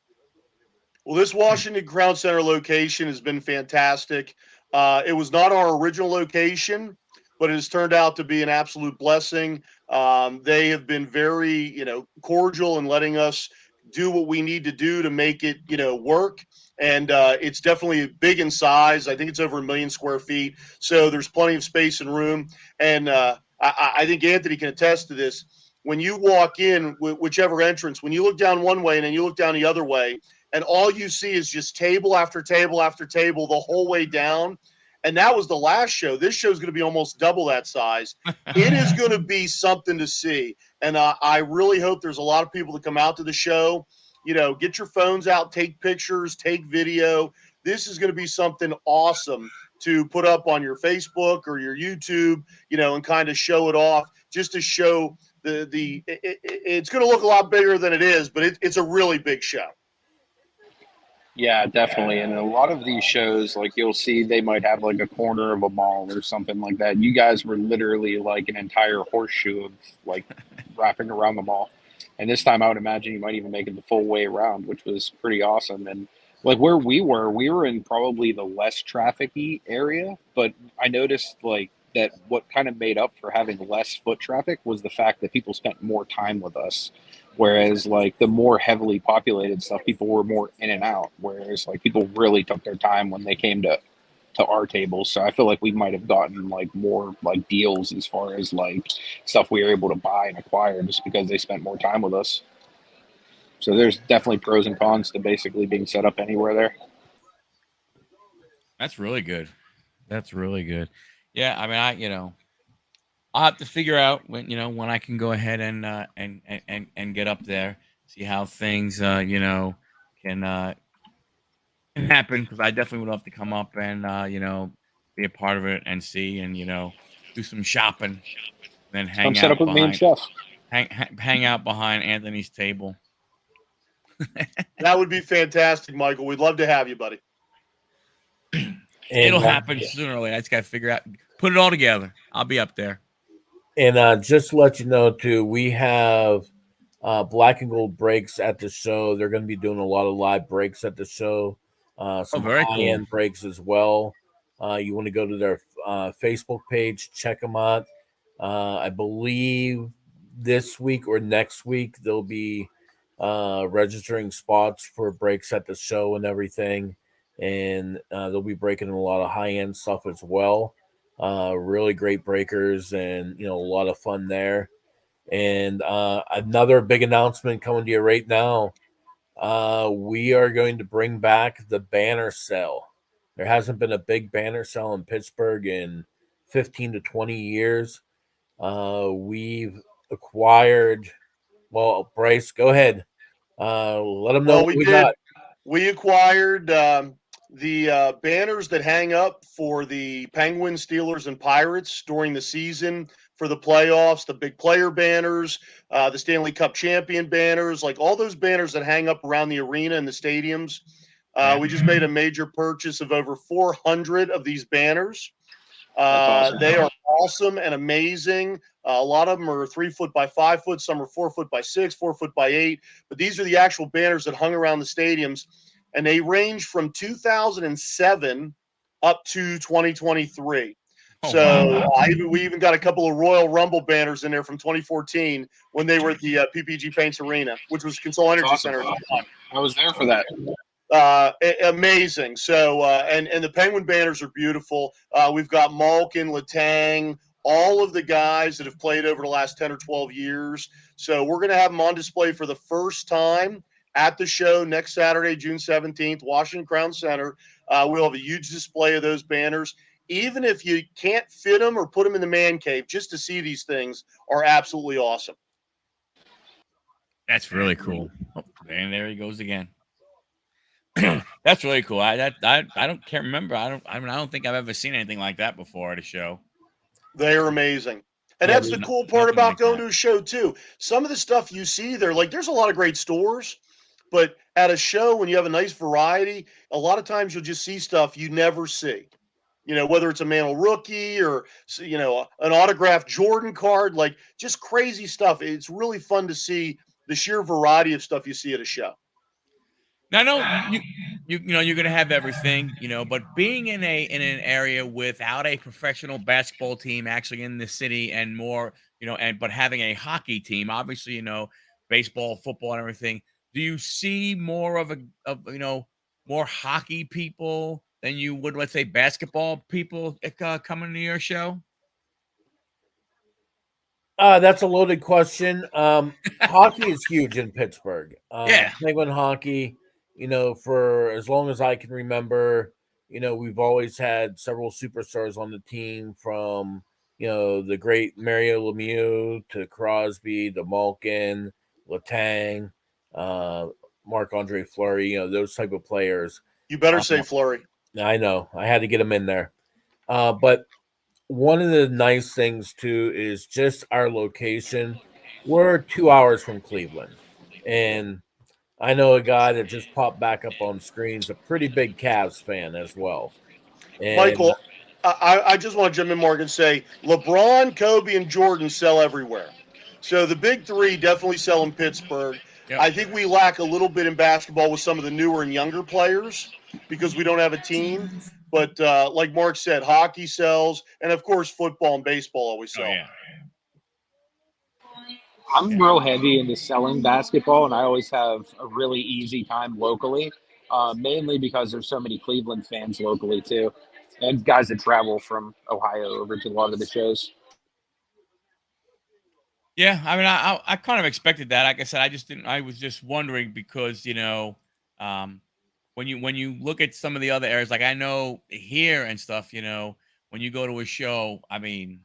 Speaker 4: Well, this Washington Crown Center location has been fantastic. It was not our original location, but it has turned out to be an absolute blessing. They have been very, cordial in letting us do what we need to do to make it, work. And it's definitely big in size. I think it's over 1 million square feet. So there's plenty of space and room. And I think Anthony can attest to this. When you walk in, whichever entrance, when you look down one way and then you look down the other way, and all you see is just table after table after table the whole way down. And that was the last show. This show is going to be almost double that size. It is going to be something to see. And I really hope there's a lot of people that come out to the show. Get your phones out, take pictures, take video. This is going to be something awesome to put up on your Facebook or your YouTube, and kind of show it off, just to show it's going to look a lot bigger than it is, but it's a really big show.
Speaker 3: Yeah, definitely. And a lot of these shows, like you'll see, they might have like a corner of a mall or something like that. You guys were literally like an entire horseshoe of like wrapping around the mall. And this time, I would imagine you might even make it the full way around, which was pretty awesome. And like where we were in probably the less trafficy area, but I noticed like that what kind of made up for having less foot traffic was the fact that people spent more time with us. Whereas like the more heavily populated stuff, people were more in and out. Whereas like people really took their time when they came to our tables. So I feel like we might have gotten like more like deals as far as like stuff we were able to buy and acquire just because they spent more time with us. So there's definitely pros and cons to basically being set up anywhere there.
Speaker 2: That's really good. That's really good. Yeah, I mean, I'll have to figure out when I can go ahead and get up there, see how things can happen, because I definitely would love to come up and be a part of it and see and do some shopping, then
Speaker 3: Come set up with me and Chef.
Speaker 2: hang out behind Anthony's table.
Speaker 4: That would be fantastic, Michael. We'd love to have you, buddy.
Speaker 2: It'll happen sooner or later. I just got to figure out, put it all together. I'll be up there.
Speaker 1: And just to let you know, too, we have Black and Gold breaks at the show. They're going to be doing a lot of live breaks at the show. Some
Speaker 2: very
Speaker 1: high-end
Speaker 2: cool.
Speaker 1: breaks as well. You want to go to their Facebook page, check them out. I believe this week or next week they'll be registering spots for breaks at the show and everything. And they'll be breaking a lot of high-end stuff as well. Really great breakers and, a lot of fun there. And another big announcement coming to you right now. We are going to bring back the banner sale. There hasn't been a big banner sale in Pittsburgh in 15 to 20 years. We've acquired, well, Bryce, go ahead. Let them know
Speaker 4: Well,
Speaker 1: what we got.
Speaker 4: We acquired the banners that hang up for the Penguins, Steelers, and Pirates during the season for the playoffs, the big player banners, the Stanley Cup champion banners, like all those banners that hang up around the arena and the stadiums. We just made a major purchase of over 400 of these banners.
Speaker 3: Awesome.
Speaker 4: They are awesome and amazing. A lot of them are 3 foot by 5 foot. Some are 4 foot by 6, 4 foot by 8. But these are the actual banners that hung around the stadiums, and they range from 2007 up to 2023. We even got a couple of Royal Rumble banners in there from 2014 when they were at the PPG Paints Arena, which was Consol Energy
Speaker 3: Awesome.
Speaker 4: Center at the time.
Speaker 3: I was there for that.
Speaker 4: Amazing. So and the Penguin banners are beautiful. We've got Malkin, Letang, all of the guys that have played over the last 10 or 12 years. So we're going to have them on display for the first time at the show next Saturday, June 17th, Washington Crown Center. We'll have a huge display of those banners. Even if you can't fit them or put them in the man cave, just to see these things are absolutely awesome.
Speaker 2: That's really cool. Oh, and there he goes again. That's really cool. I can't remember. I don't think I've ever seen anything like that before at a show.
Speaker 4: They're amazing. And that's the cool part about going to a show too. Some of the stuff you see there, like there's a lot of great stores, but at a show when you have a nice variety, a lot of times you'll just see stuff you never see. Whether it's a Mantle rookie or an autographed Jordan card, like just crazy stuff. It's really fun to see the sheer variety of stuff you see at a show.
Speaker 2: Now, I know you're gonna have everything, but being in an area without a professional basketball team actually in the city and more, but having a hockey team, obviously, baseball, football, and everything. Do you see more of more hockey people than you would, let's say, basketball people coming to your show?
Speaker 1: That's a loaded question. Hockey is huge in Pittsburgh.
Speaker 2: Yeah.
Speaker 1: Penguin hockey, for as long as I can remember, we've always had several superstars on the team from, the great Mario Lemieux to Crosby, to Malkin, Letang, Marc-Andre Fleury, those type of players.
Speaker 4: You better say Fleury.
Speaker 1: I know. I had to get him in there. But one of the nice things too is just our location. We're 2 hours from Cleveland, and I know a guy that just popped back up on screens, a pretty big Cavs fan as well. And
Speaker 4: Michael, I just want to jump in, Mark, and say LeBron, Kobe, and Jordan sell everywhere. So the big three definitely sell in Pittsburgh.
Speaker 2: Yep.
Speaker 4: I think we lack a little bit in basketball with some of the newer and younger players because we don't have a team. But like Mark said, hockey sells, and of course, football and baseball always
Speaker 2: Oh
Speaker 4: sell.
Speaker 2: yeah.
Speaker 3: I'm real heavy into selling basketball, and I always have a really easy time locally, mainly because there's so many Cleveland fans locally too, and guys that travel from Ohio over to a lot of the shows.
Speaker 2: Yeah, I mean, I kind of expected that. Like I said, I just didn't. I was just wondering because um, when you look at some of the other areas, like I know here and stuff, when you go to a show, I mean,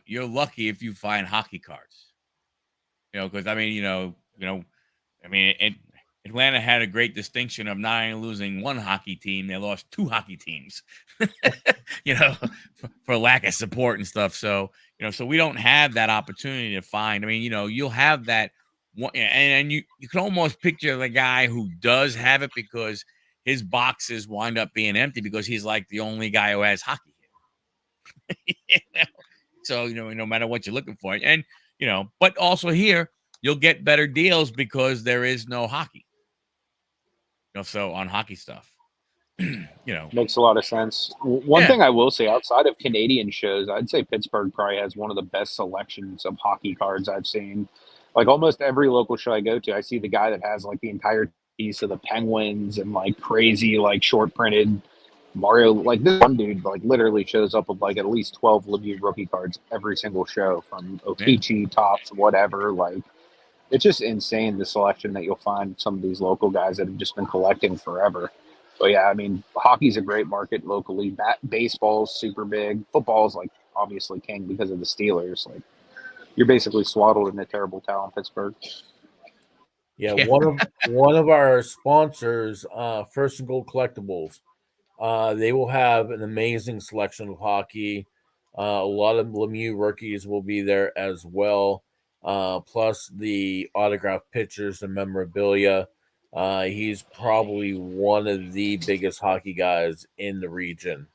Speaker 2: you're lucky if you find hockey cards. Because I mean, I mean, Atlanta had a great distinction of not only losing one hockey team, they lost two hockey teams, for lack of support and stuff. So, so we don't have that opportunity to find. I mean, you'll have that one, and you can almost picture the guy who does have it because his boxes wind up being empty because he's like the only guy who has hockey here. So, no matter what you're looking for. And, but also here, you'll get better deals because there is no hockey. So on hockey stuff,
Speaker 3: Makes a lot of sense. One
Speaker 2: Yeah.
Speaker 3: thing I will say, outside of Canadian shows, I'd say Pittsburgh probably has one of the best selections of hockey cards I've seen. Like almost every local show I go to, I see the guy that has like the entire piece of the Penguins and like crazy like short printed Mario. Like this one dude like literally shows up with like at least 12 Lemieux rookie cards every single show, from Okichi, Tops, whatever. Like it's just insane the selection that you'll find some of these local guys that have just been collecting forever. But yeah, I mean, hockey's a great market locally. Baseball's super big. Football's like obviously king because of the Steelers. Like you're basically swaddled in a terrible towel in Pittsburgh.
Speaker 1: yeah,
Speaker 2: Yeah.
Speaker 1: one of our sponsors, First and Gold Collectibles, they will have an amazing selection of hockey. A lot of Lemieux rookies will be there as well. Plus the autographed pictures and memorabilia. He's probably one of the biggest hockey guys in the region,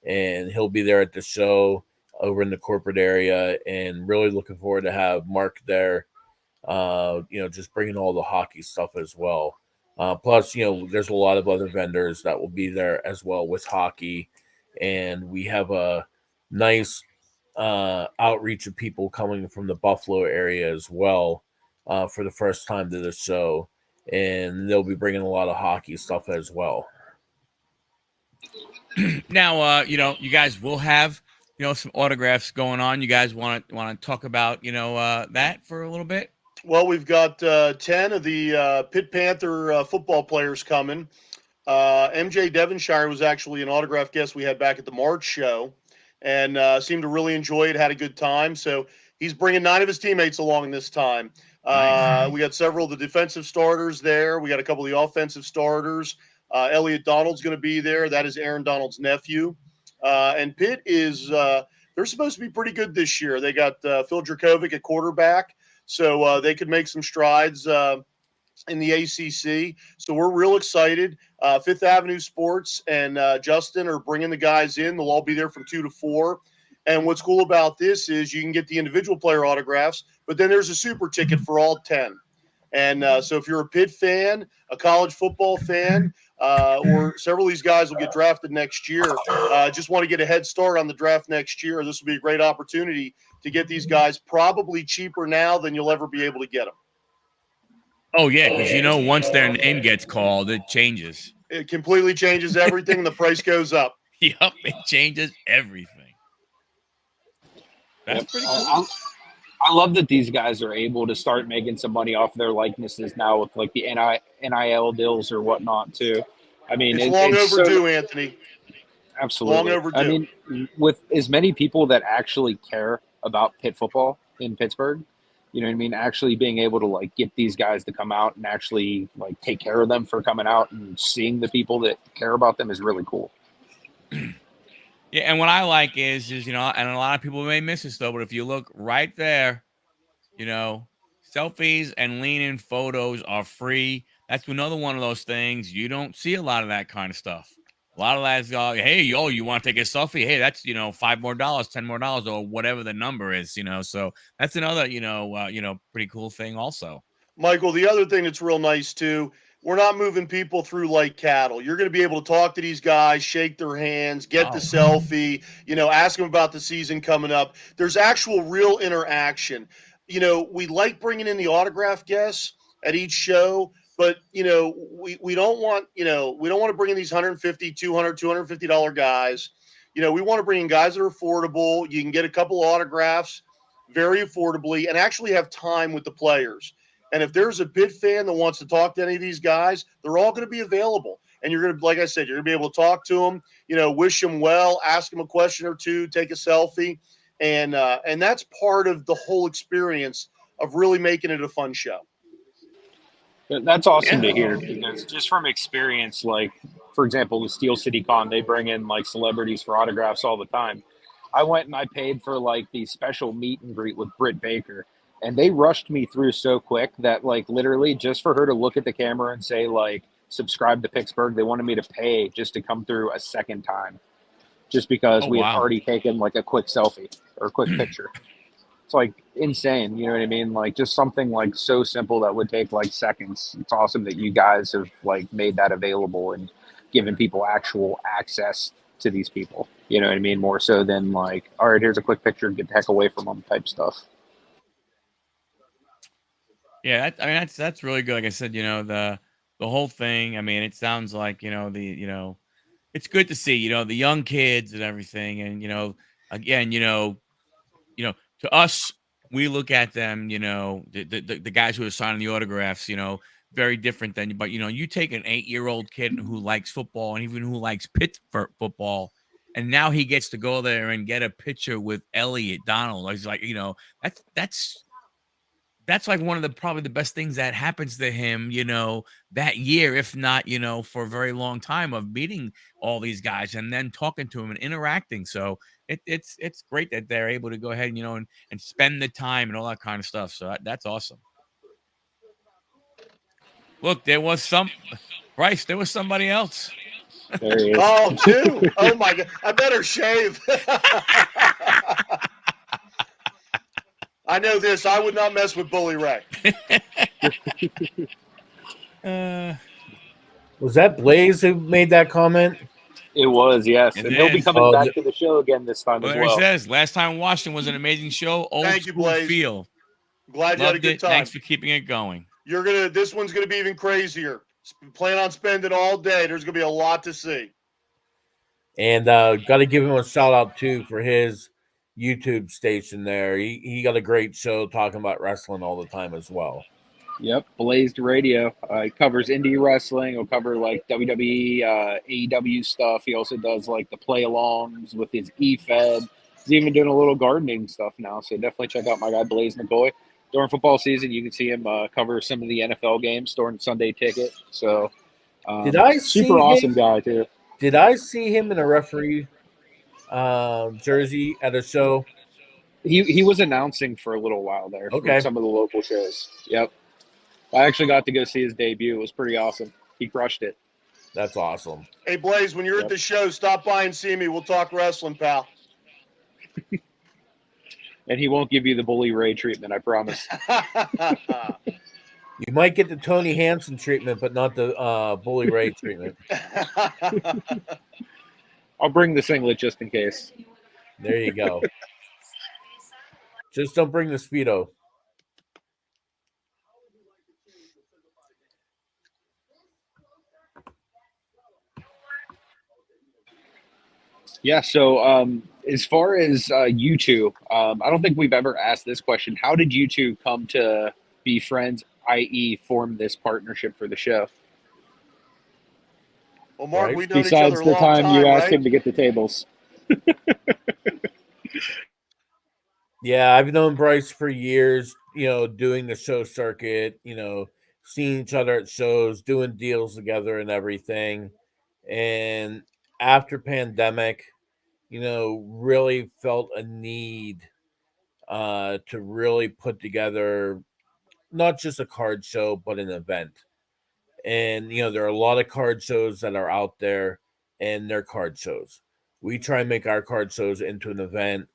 Speaker 1: and he'll be there at the show over in the corporate area. And really looking forward to have Mark there. Just bringing all the hockey stuff as well. Plus, there's a lot of other vendors that will be there as well with hockey, and we have a nice outreach of people coming from the Buffalo area as well for the first time to the show, and they'll be bringing a lot of hockey stuff as well.
Speaker 2: Now, you guys will have, some autographs going on. You guys want to talk about, that for a little bit?
Speaker 4: Well, we've got 10 of the Pitt Panther football players coming. MJ Devonshire was actually an autograph guest we had back at the March show, and seemed to really enjoy it, had a good time. So he's bringing 9 of his teammates along this time.
Speaker 2: Nice.
Speaker 4: We got several of the defensive starters there. We got a couple of the offensive starters. Elliot Donald's going to be there. That is Aaron Donald's nephew. And Pitt is they're supposed to be pretty good this year. They got Phil Dracovic at quarterback, so they could make some strides in the ACC. So we're real excited. Fifth Avenue Sports and Justin are bringing the guys in. They'll all be there from 2 to 4. And what's cool about this is you can get the individual player autographs, but then there's a super ticket for all 10. And so if you're a Pitt fan, a college football fan, or several of these guys will get drafted next year, just want to get a head start on the draft next year, this will be a great opportunity to get these guys probably cheaper now than you'll ever be able to get them.
Speaker 2: Oh yeah, because once their name gets called, it changes.
Speaker 4: It completely changes everything. The price goes up.
Speaker 2: Yep, it changes everything. That's pretty cool.
Speaker 3: I love that these guys are able to start making some money off their likenesses now with like the NIL deals or whatnot too. I mean,
Speaker 4: it's long overdue,
Speaker 3: so,
Speaker 4: Anthony.
Speaker 3: Absolutely.
Speaker 4: Long overdue.
Speaker 3: I mean, with as many people that actually care about Pitt football in Pittsburgh, you know what I mean? Actually being able to like get these guys to come out and actually like take care of them for coming out and seeing the people that care about them is really cool.
Speaker 2: Yeah, and what I like is and a lot of people may miss this though, but if you look right there, selfies and lean-in photos are free. that's another one of those things. You don't see a lot of that kind of stuff. A lot of that is, hey, yo, you want to take a selfie? Hey, that's, $5 more, $10 more, or whatever the number is, So that's another, pretty cool thing also.
Speaker 4: Michael, the other thing that's real nice too, we're not moving people through like cattle. You're going to be able to talk to these guys, shake their hands, get the selfie, ask them about the season coming up. There's actual real interaction. We like bringing in the autograph guests at each show, but we don't want, we don't want to bring in these $150, $200, $250 guys. We want to bring in guys that are affordable. You can get a couple autographs very affordably and actually have time with the players. And if there's a Pitt fan that wants to talk to any of these guys, they're all going to be available. And you're going to, like I said, you're going to be able to talk to them, wish them well, ask them a question or two, take a selfie. And that's part of the whole experience of really making it a fun show.
Speaker 3: That's awesome to hear, because just from experience, like, for example, the Steel City Con, they bring in like celebrities for autographs all the time. I went and I paid for like the special meet and greet with Britt Baker. And they rushed me through so quick that, like, literally just for her to look at the camera and say, like, subscribe to Pittsburgh, they wanted me to pay just to come through a second time, just because we had already taken, like, a quick selfie or a quick picture. It's, like, insane, you know what I mean? Like, just something, like, so simple that would take, like, seconds. It's awesome that you guys have, like, made that available and given people actual access to these people, you know what I mean? More so than, like, all right, here's a quick picture, get the heck away from them type stuff.
Speaker 2: Yeah, that's really good. Like I said, the whole thing. I mean, it sounds like it's good to see the young kids and everything, and again, to us, we look at them, the guys who are signing the autographs, very different than. But you take an 8-year-old kid who likes football and even who likes Pittsburgh football, and now he gets to go there and get a picture with Elliot Donald. It's like that's like one of the probably the best things that happens to him, that year, if not, for a very long time, of meeting all these guys and then talking to him and interacting. So it's great that they're able to go ahead and, and spend the time and all that kind of stuff. So that's awesome. Look, Bryce, there was somebody else.
Speaker 3: There he is.
Speaker 4: Oh, two. Oh my God. I better shave. I know this. I would not mess with Bully Ray.
Speaker 1: Was that Blaze who made that comment?
Speaker 3: It was, yes. And he'll be coming back to the show again this time as well.
Speaker 2: He says, last time Washington was an amazing show.
Speaker 4: Thank you, Blaze.
Speaker 2: Feel.
Speaker 4: Glad you had a good time.
Speaker 2: Thanks for keeping it going.
Speaker 4: This one's going to be even crazier. Plan on spending all day. There's going to be a lot to see.
Speaker 1: And got to give him a shout out too for his YouTube station there. He got a great show talking about wrestling all the time as well.
Speaker 3: Yep, Blazed Radio. He covers indie wrestling. He'll cover like WWE, AEW stuff. He also does like the play-alongs with his E-Fed. He's even doing a little gardening stuff now. So definitely check out my guy Blaze McCoy. During football season, you can see him cover some of the NFL games during Sunday Ticket. So
Speaker 1: did I
Speaker 3: super awesome guy too.
Speaker 1: Did I see him in a referee jersey at a show?
Speaker 3: He was announcing for a little while there.
Speaker 1: Okay.
Speaker 3: Some of the local shows. Yep. I actually got to go see his debut. It was pretty awesome. He crushed it.
Speaker 1: That's awesome.
Speaker 4: Hey, Blaze, when you're at the show, stop by and see me. We'll talk wrestling, pal.
Speaker 3: And he won't give you the Bully Ray treatment, I promise.
Speaker 1: You might get the Tony Hansen treatment, but not the Bully Ray treatment.
Speaker 3: I'll bring the singlet just in case.
Speaker 1: There you go. Just don't bring the Speedo.
Speaker 3: Yeah, so as far as you two, I don't think we've ever asked this question. How did you two come to be friends, i.e. form this partnership for the show?
Speaker 4: Well, Mark,
Speaker 1: right?
Speaker 4: we've known
Speaker 3: Besides
Speaker 4: each other
Speaker 3: the
Speaker 4: a long
Speaker 3: time you asked
Speaker 4: right?
Speaker 3: him to get the tables.
Speaker 1: Yeah, I've known Bryce for years, doing the show circuit, seeing each other at shows, doing deals together and everything. And after pandemic, really felt a need to really put together not just a card show, but an event. And there are a lot of card shows that are out there, and they're card shows. We try and make our card shows into an event,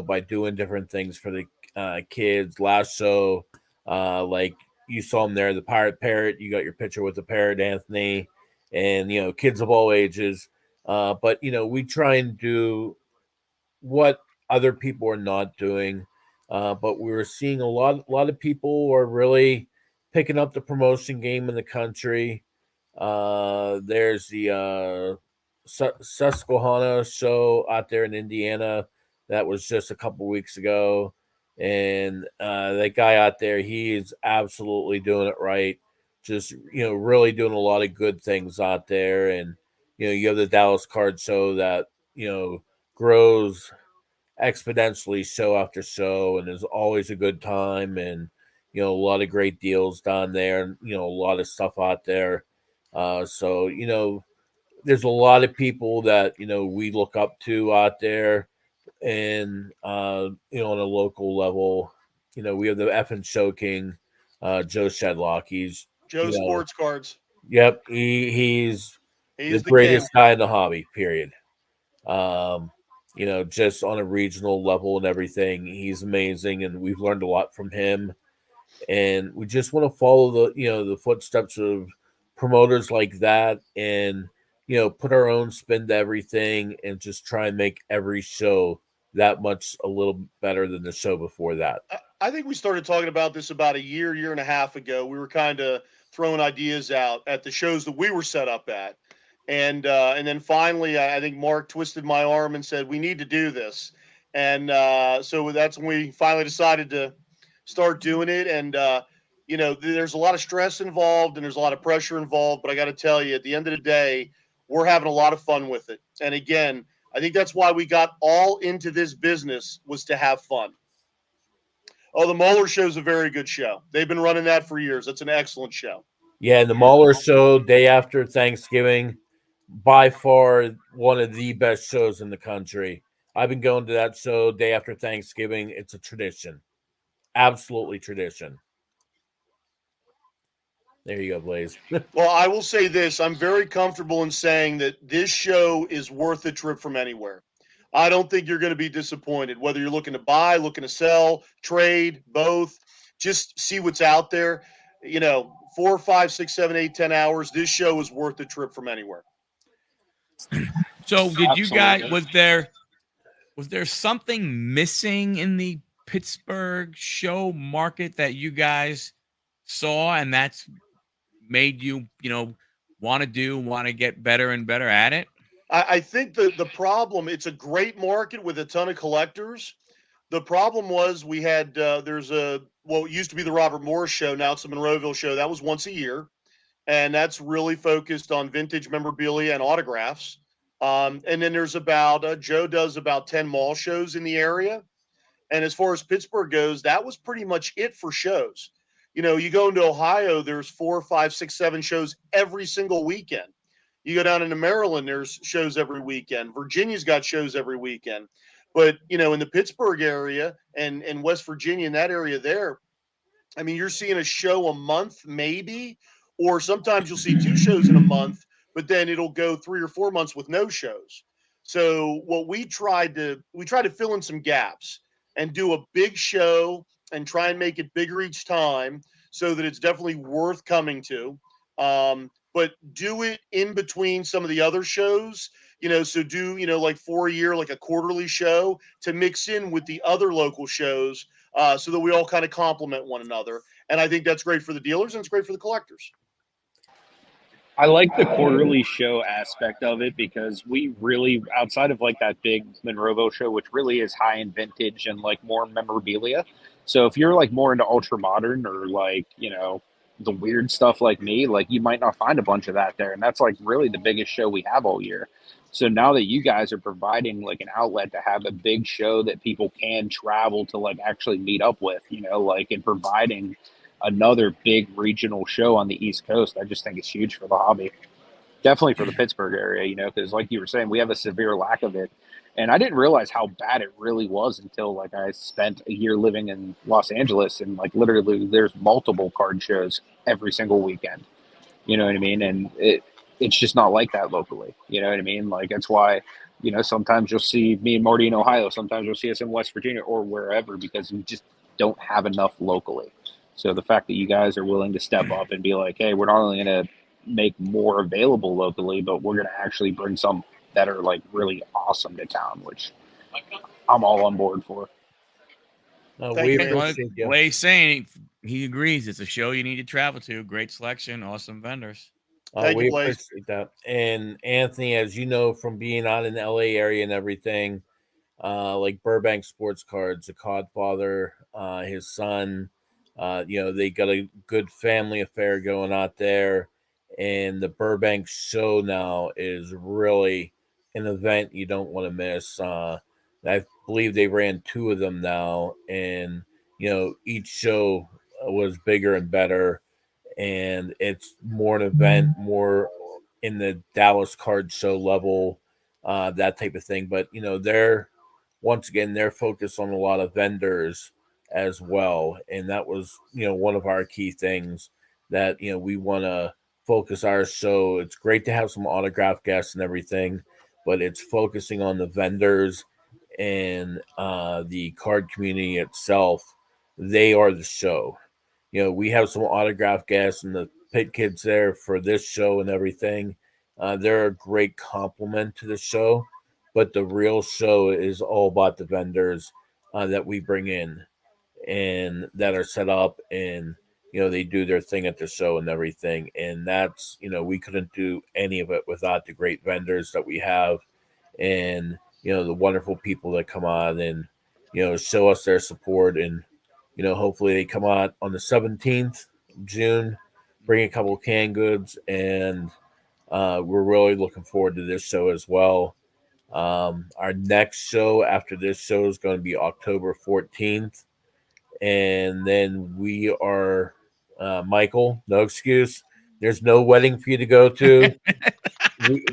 Speaker 1: by doing different things for the kids. Last show, like you saw them there, the Pirate Parrot. You got your picture with the parrot, Anthony, and kids of all ages. But we try and do what other people are not doing. But we're seeing a lot of people are really picking up the promotion game in the country. There's the Susquehanna show out there in Indiana that was just a couple weeks ago, and that guy out there, he is absolutely doing it right. Just really doing a lot of good things out there, and you have the Dallas Card Show that grows exponentially show after show, and is always a good time, and a lot of great deals down there, and a lot of stuff out there. So there's a lot of people that we look up to out there, and on a local level, we have the effing show king, Joe Shedlock. He's
Speaker 4: Joe Sports Cards.
Speaker 1: Yep, he's the
Speaker 4: the
Speaker 1: greatest
Speaker 4: king.
Speaker 1: guy in the hobby. Period. Just on a regional level and everything, he's amazing, and we've learned a lot from him. And we just want to follow the footsteps of promoters like that, and put our own spin to everything, and just try and make every show that much a little better than the show before that.
Speaker 4: I think we started talking about this about a year and a half ago. We were kind of throwing ideas out at the shows that we were set up at. And then finally, I think Mark twisted my arm and said, we need to do this. And so that's when we finally decided to start doing it. And, there's a lot of stress involved and there's a lot of pressure involved. But I got to tell you, at the end of the day, we're having a lot of fun with it. And again, I think that's why we got all into this business, was to have fun. Oh, the Moeller Show is a very good show. They've been running that for years. It's an excellent show.
Speaker 1: Yeah, and the Moeller Show, day after Thanksgiving, by far one of the best shows in the country. I've been going to that show day after Thanksgiving. It's a tradition. Absolutely tradition. There you go, Blaze.
Speaker 4: Well, I will say this. I'm very comfortable in saying that this show is worth a trip from anywhere. I don't think you're going to be disappointed, whether you're looking to buy, looking to sell, trade, both. Just see what's out there. 4, 5, 6, 7, 8, 10 hours. This show is worth the trip from anywhere.
Speaker 2: So did you guys, was there something missing in the Pittsburgh show market that you guys saw, and that's made you, want to get better and better at it?
Speaker 4: I think the problem, it's a great market with a ton of collectors. The problem was we had, there's it used to be the Robert Morris Show. Now it's the Monroeville Show. That was once a year. And that's really focused on vintage memorabilia and autographs. And then there's Joe does about 10 mall shows in the area. And as far as Pittsburgh goes, that was pretty much it for shows. You go into Ohio, there's 4, 5, 6, 7 shows every single weekend. You go down into Maryland, there's shows every weekend. Virginia's got shows every weekend. But, in the Pittsburgh area and West Virginia, in that area there, I mean, you're seeing a show a month maybe, or sometimes you'll see 2 shows in a month, but then it'll go 3 or 4 months with no shows. So what we tried to fill in some gaps and do a big show and try and make it bigger each time so that it's definitely worth coming to. But do it in between some of the other shows, so do, like for a year, like a quarterly show to mix in with the other local shows so that we all kind of complement one another. And I think that's great for the dealers and it's great for the collectors.
Speaker 3: I like the quarterly show aspect of it because we really, outside of like that big Monroeville show, which really is high in vintage and like more memorabilia. So if you're like more into ultra modern or like, the weird stuff like me, like you might not find a bunch of that there. And that's like really the biggest show we have all year. So now that you guys are providing like an outlet to have a big show that people can travel to like actually meet up with, and providing another big regional show on the East Coast, I just think it's huge for the hobby. Definitely for the Pittsburgh area, because like you were saying, we have a severe lack of it. And I didn't realize how bad it really was until like I spent a year living in Los Angeles, and like literally there's multiple card shows every single weekend. You know what I mean? And it's just not like that locally. You know what I mean? Like that's why, sometimes you'll see me and Marty in Ohio. Sometimes you'll see us in West Virginia or wherever because we just don't have enough locally. So the fact that you guys are willing to step up and be like, hey, we're not only going to make more available locally, but we're going to actually bring some that are like really awesome to town, which I'm all on board for.
Speaker 4: Thank
Speaker 1: We
Speaker 4: you, man.
Speaker 1: appreciate you.
Speaker 2: Blaze saying he agrees. It's a show you need to travel to. Great selection, awesome vendors.
Speaker 4: Thank
Speaker 1: We
Speaker 4: you, Blaze.
Speaker 1: appreciate that. And Anthony, as you know from being out in the LA area and everything, like Burbank Sports Cards, the Codfather, his son, they got a good family affair going out there. And the Burbank show now is really an event you don't want to miss. I believe they ran two of them now, and each show was bigger and better, and it's more an event, more in the Dallas card show level, that type of thing. But they're focused on a lot of vendors as well, and that was one of our key things that we want to focus our show. It's great to have some autograph guests and everything, but it's focusing on the vendors and the card community itself. They are the show. We have some autograph guests and the pit kids there for this show and everything. They're a great compliment to the show, but the real show is all about the vendors that we bring in and that are set up, and they do their thing at the show and everything. And that's we couldn't do any of it without the great vendors that we have, and the wonderful people that come on and show us their support. And hopefully they come out on the 17th of June, bring a couple of canned goods, and we're really looking forward to this show as well. Our next show after this show is going to be October 14th. And then we are, Michael, no excuse. There's no wedding for you to go to.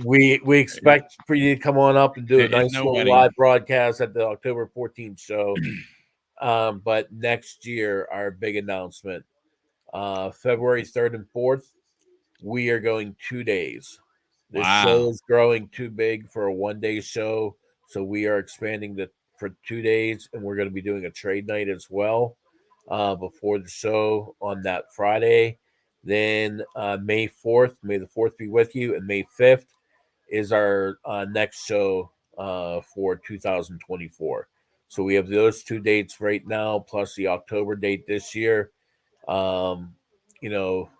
Speaker 1: we expect for you to come on up and do
Speaker 2: There
Speaker 1: a
Speaker 2: is
Speaker 1: nice
Speaker 2: no
Speaker 1: little
Speaker 2: wedding.
Speaker 1: live broadcast at the October 14th show. But next year, our big announcement, February 3rd and 4th, we are going 2 days. This show
Speaker 2: Wow.
Speaker 1: is growing too big for a 1 day show, so we are expanding for 2 days, and we're going to be doing a trade night as well before the show on that Friday. Then May 4th, may the 4th be with you, and May 5th is our next show for 2024. So we have those 2 dates right now, plus the October date this year. Um, you know,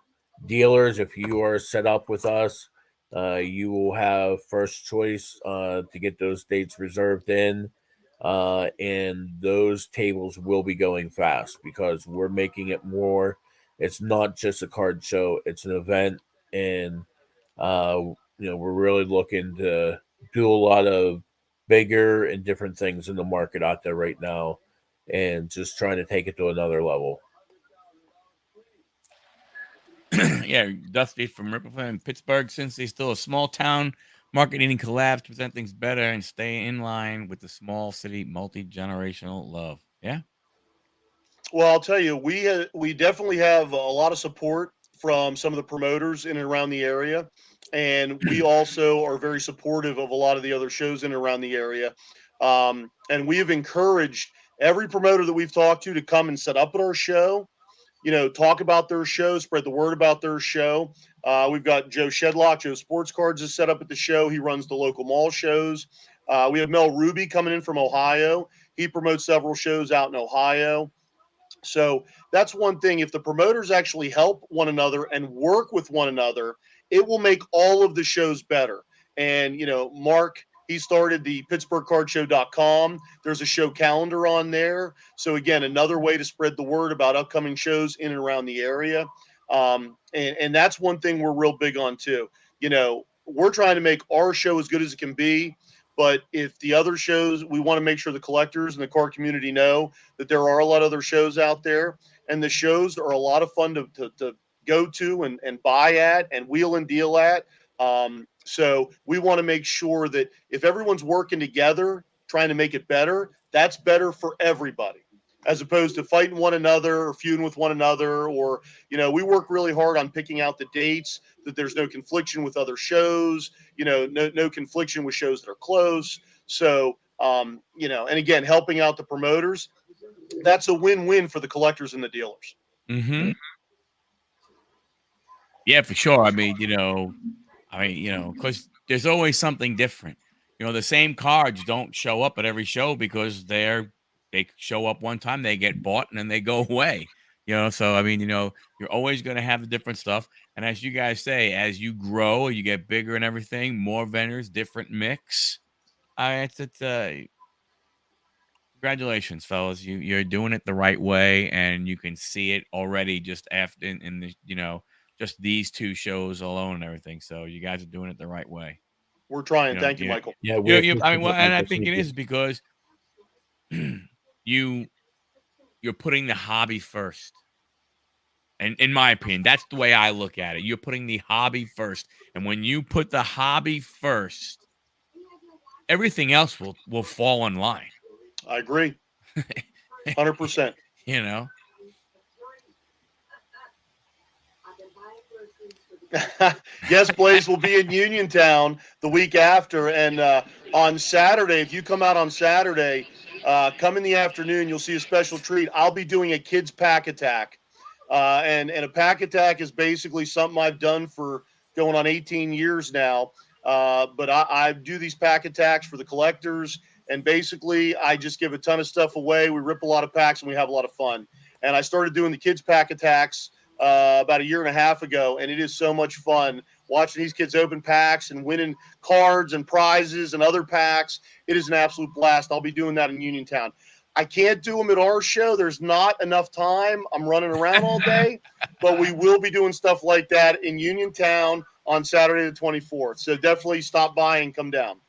Speaker 1: Dealers, if you are set up with us, you will have first choice to get those dates reserved in. And those tables will be going fast because we're making it more. It's not just a card show, it's an event. And, uh, we're really looking to do a lot of bigger and different things in the market out there right now and just trying to take it to another level.
Speaker 2: Yeah, Dusty from Ripple and Pittsburgh. Since they're still a small town, marketing collabs to present things better and stay in line with the small city multi-generational love. Yeah.
Speaker 4: Well, I'll tell you, we definitely have a lot of support from some of the promoters in and around the area, and we also are very supportive of a lot of the other shows in and around the area. And we have encouraged every promoter that we've talked to come and set up at our show. Talk about their show, spread the word about their show. We've got Joe Shedlock, Joe Sports Cards is set up at the show. He runs the local mall shows. We have Mel Ruby coming in from Ohio. He promotes several shows out in Ohio. So that's one thing. If the promoters actually help one another and work with one another, it will make all of the shows better. And, Mark, he started the PittsburghCardShow.com. There's a show calendar on there. So, again, another way to spread the word about upcoming shows in and around the area. And that's one thing we're real big on, too. We're trying to make our show as good as it can be. But if the other shows, we want to make sure the collectors and the card community know that there are a lot of other shows out there. And the shows are a lot of fun to go to and buy at and wheel and deal at. So we want to make sure that if everyone's working together, trying to make it better, that's better for everybody. as opposed to fighting one another or feuding with one another. Or, we work really hard on picking out the dates, that there's no confliction with other shows, no confliction with shows that are close. So, and again, helping out the promoters, that's a win-win for the collectors and the dealers.
Speaker 2: Mm-hmm. Yeah, for sure. I mean, because there's always something different. The same cards don't show up at every show because they show up one time, they get bought, and then they go away. So I mean, you're always going to have the different stuff. And as you guys say, as you grow, you get bigger and everything, more vendors, different mix. Congratulations, fellas. You're doing it the right way, and you can see it already just after in the just these two shows alone and everything. So you guys are doing it the right way.
Speaker 4: We're trying. Thank you, Michael.
Speaker 1: Yeah,
Speaker 2: and I think it is because you're putting the hobby first. And in my opinion, that's the way I look at it. You're putting the hobby first. And when you put the hobby first, everything else will fall in line.
Speaker 4: I agree. 100%. Yes, Blaze will be in Uniontown the week after. And on Saturday, if you come out on Saturday, come in the afternoon, you'll see a special treat. I'll be doing a kids pack attack. And a pack attack is basically something I've done for going on 18 years now. But I do these pack attacks for the collectors. And basically, I just give a ton of stuff away. We rip a lot of packs, and we have a lot of fun. And I started doing the kids pack attacks about a year and a half ago, and it is so much fun watching these kids open packs and winning cards and prizes and other packs. It is an absolute blast. I'll be doing that in Uniontown. I can't do them at our show. There's not enough time. I'm running around all day, but we will be doing stuff like that in Uniontown on Saturday the 24th. So definitely stop by and come down.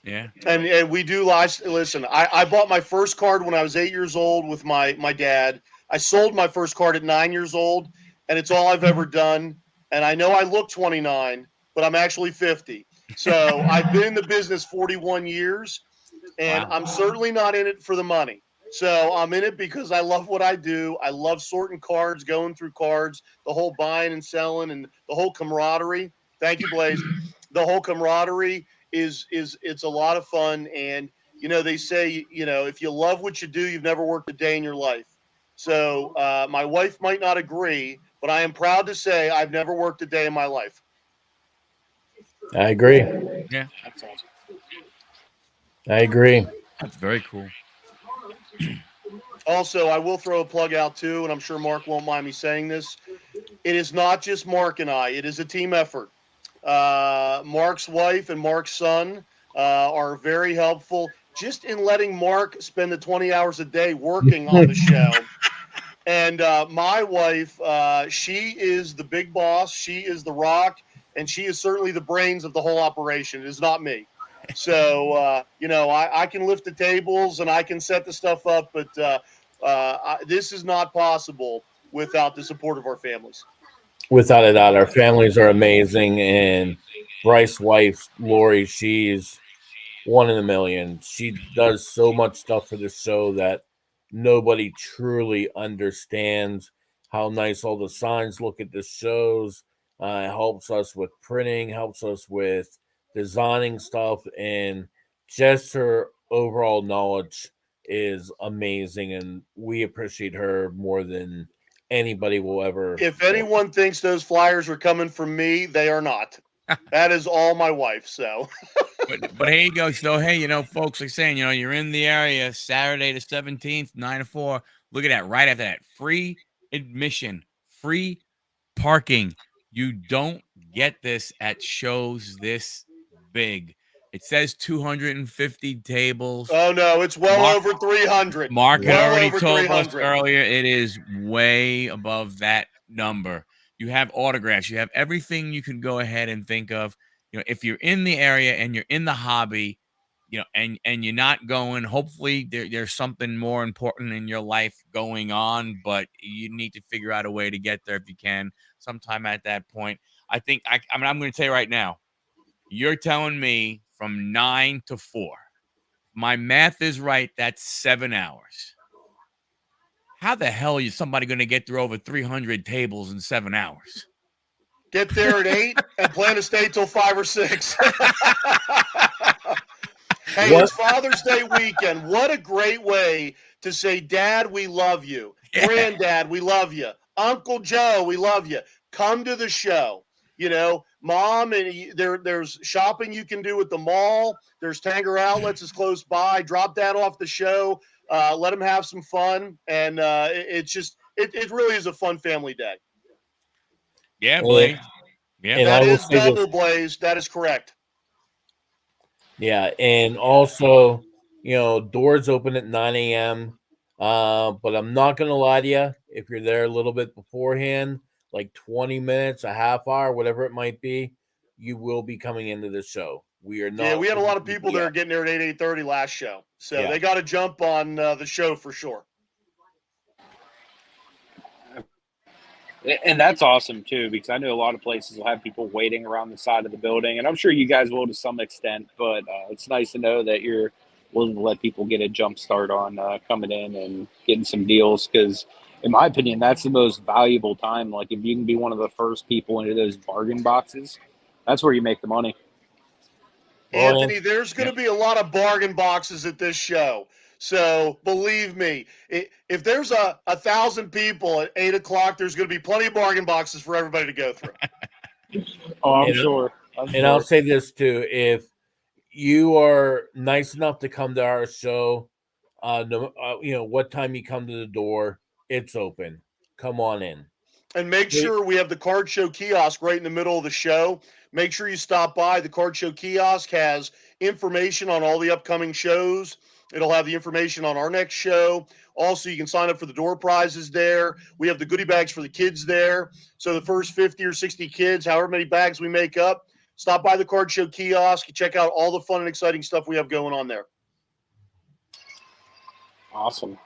Speaker 2: Yeah.
Speaker 4: And we do listen, I bought my first card when I was 8 years old with my dad. I sold my first card at 9 years old, and it's all I've ever done. And I know I look 29, but I'm actually 50. So I've been in the business 41 years, and I'm certainly not in it for the money. So I'm in it because I love what I do. I love sorting cards, going through cards, the whole buying and selling, and the whole camaraderie. Thank you, Blaze. The whole camaraderie is it's a lot of fun. And, they say, if you love what you do, you've never worked a day in your life. So my wife might not agree, but I am proud to say I've never worked a day in my life.
Speaker 1: I agree.
Speaker 2: Yeah, that's awesome.
Speaker 1: I agree.
Speaker 2: That's very cool.
Speaker 4: Also, I will throw a plug out too, and I'm sure Mark won't mind me saying this. It is not just Mark and I. It is a team effort. Mark's wife and Mark's son are very helpful just in letting Mark spend the 20 hours a day working on the show. And my wife, she is the big boss. She is the rock, and she is certainly the brains of the whole operation. It is not me. So, I can lift the tables and I can set the stuff up, but this is not possible without the support of our families.
Speaker 1: Without a doubt, our families are amazing, and Bryce's wife, Lori, she's one in a million. She does so much stuff for this show that nobody truly understands how nice all the signs look at the shows. Helps us with printing, helps us with designing stuff, and just her overall knowledge is amazing, and we appreciate her more than anybody will ever.
Speaker 4: If anyone thinks those flyers are coming from me, they are not. That is all my wife. So,
Speaker 2: but here you go. So, hey, folks are saying, you're in the area Saturday the 17th, 9 to 4. Look at that. Right after that, free admission, free parking. You don't get this at shows this big. It says 250 tables.
Speaker 4: Oh no, it's well over 300.
Speaker 2: Mark had already told us earlier it is way above that number. You have autographs, you have everything you can go ahead and think of. If you're in the area and you're in the hobby, and you're not going, hopefully there's something more important in your life going on, but you need to figure out a way to get there if you can sometime at that point. I think I'm going to tell you right now, you're telling me from 9 to 4. my math is right, that's 7 hours. How the hell is somebody going to get through over 300 tables in 7 hours?
Speaker 4: Get there at 8 and plan to stay till 5 or 6. Hey,
Speaker 1: What?
Speaker 4: it's Father's Day weekend. What a great way to say, Dad, we love you.
Speaker 2: Yeah.
Speaker 4: Granddad, we love you. Uncle Joe, we love you. Come to the show. You know, Mom, and there's shopping you can do at the mall. There's Tanger Outlets is close by. Drop Dad off the show. Let him have some fun. And it really is a fun family day.
Speaker 2: Yeah, Blaze. Yeah.
Speaker 1: And
Speaker 4: That
Speaker 1: I will
Speaker 4: is
Speaker 1: say this.
Speaker 4: double, Blaze. That is correct.
Speaker 1: Yeah, and also, doors open at 9 a.m. But I'm not gonna lie to you. If you're there a little bit beforehand, like 20 minutes, a half hour, whatever it might be, you will be coming into the show. We are not.
Speaker 4: Yeah, we had a lot of
Speaker 1: open
Speaker 4: people
Speaker 1: yet.
Speaker 4: there getting there at 8:30 last show. So
Speaker 1: Yeah.
Speaker 4: they got to jump on the show for sure.
Speaker 3: And that's awesome too, because I know a lot of places will have people waiting around the side of the building, and I'm sure you guys will to some extent. But it's nice to know that you're willing to let people get a jump start on coming in and getting some deals. Because, in my opinion, that's the most valuable time. Like if you can be one of the first people into those bargain boxes, that's where you make the money.
Speaker 1: Well,
Speaker 4: Anthony, there's going to be a lot of bargain boxes at this show. So believe me, if there's a 1,000 people at 8 o'clock, there's going to be plenty of bargain boxes for everybody to go through.
Speaker 3: Oh, I'm
Speaker 1: And-
Speaker 3: sure.
Speaker 1: And I'll say this too: if you are nice enough to come to our show, what time you come to the door, it's open. Come on in.
Speaker 4: And make sure we have the card show kiosk right in the middle of the show. Make sure you stop by. The card show kiosk has information on all the upcoming shows. It'll have the information on our next show. Also, you can sign up for the door prizes there. We have the goodie bags for the kids there. So the first 50 or 60 kids, however many bags we make up, stop by the card show kiosk. You check out all the fun and exciting stuff we have going on there.
Speaker 3: Awesome.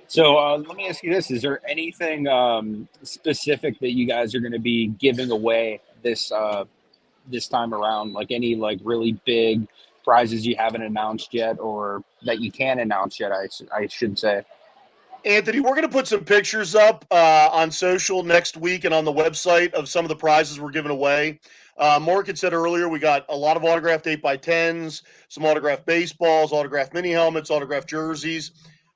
Speaker 3: So let me ask you this: is there anything specific that you guys are going to be giving away this time around? Like any really big prizes you haven't announced yet, or that you can announce yet? I should say.
Speaker 4: Anthony, we're going to put some pictures up on social next week and on the website of some of the prizes we're giving away. Mark had said earlier we got a lot of autographed 8x10s, some autographed baseballs, autographed mini helmets, autographed jerseys.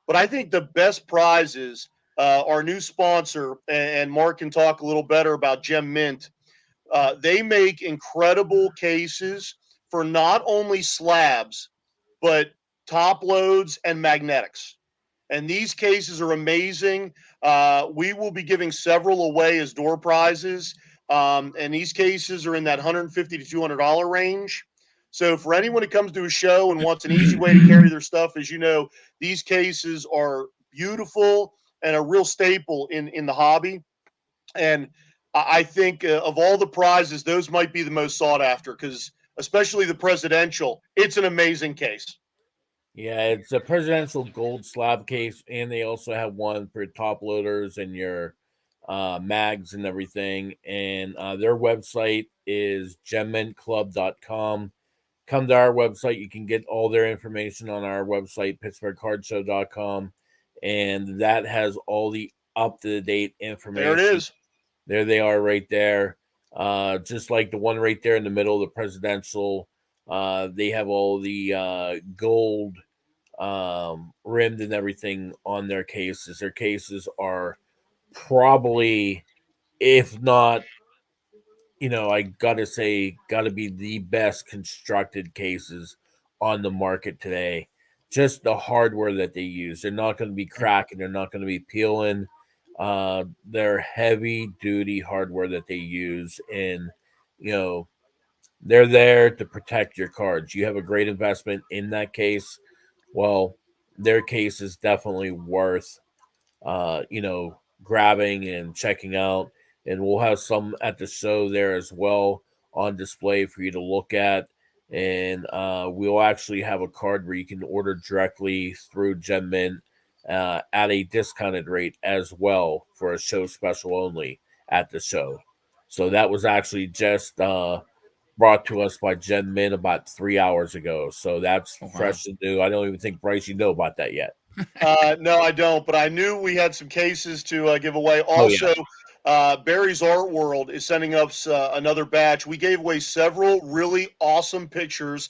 Speaker 4: But I think the best prizes, our new sponsor, and Mark can talk a little better about Gem Mint. They make incredible cases for not only slabs, but top loads and magnetics. And these cases are amazing. We will be giving several away as door prizes. And these cases are in that $150 to $200 range. So for anyone who comes to a show and wants an easy way to carry their stuff, as you know, these cases are beautiful and a real staple in the hobby. And I think of all the prizes, those might be the most sought after because especially the presidential, it's an amazing case.
Speaker 1: Yeah, it's a presidential gold slab case, and they also have one for top loaders and your mags and everything. And their website is gemmintclub.com. Come to our website. You can get all their information on our website, pittsburghcardshow.com. And that has all the up-to-date information.
Speaker 4: There it is.
Speaker 1: There they are right there. Just like the one right there in the middle, the presidential. They have all the gold rimmed and everything on their cases. Their cases are probably, if not, I gotta be the best constructed cases on the market today. Just the hardware that they use. They're not going to be cracking. They're not going to be peeling. They're heavy duty hardware that they use. And, they're there to protect your cards. You have a great investment in that case. Well, their case is definitely worth, grabbing and checking out. And we'll have some at the show there as well on display for you to look at. And we'll actually have a card where you can order directly through Gem Mint at a discounted rate as well for a show special only at the show. So that was actually just brought to us by Jen Min about 3 hours ago. So that's
Speaker 2: wow.
Speaker 1: fresh and new. I don't even think, Bryce, you know about that yet.
Speaker 4: No, I don't, but I knew we had some cases to give away.
Speaker 1: Oh, yeah.
Speaker 4: Also, Barry's Art World is sending us another batch. We gave away several really awesome pictures.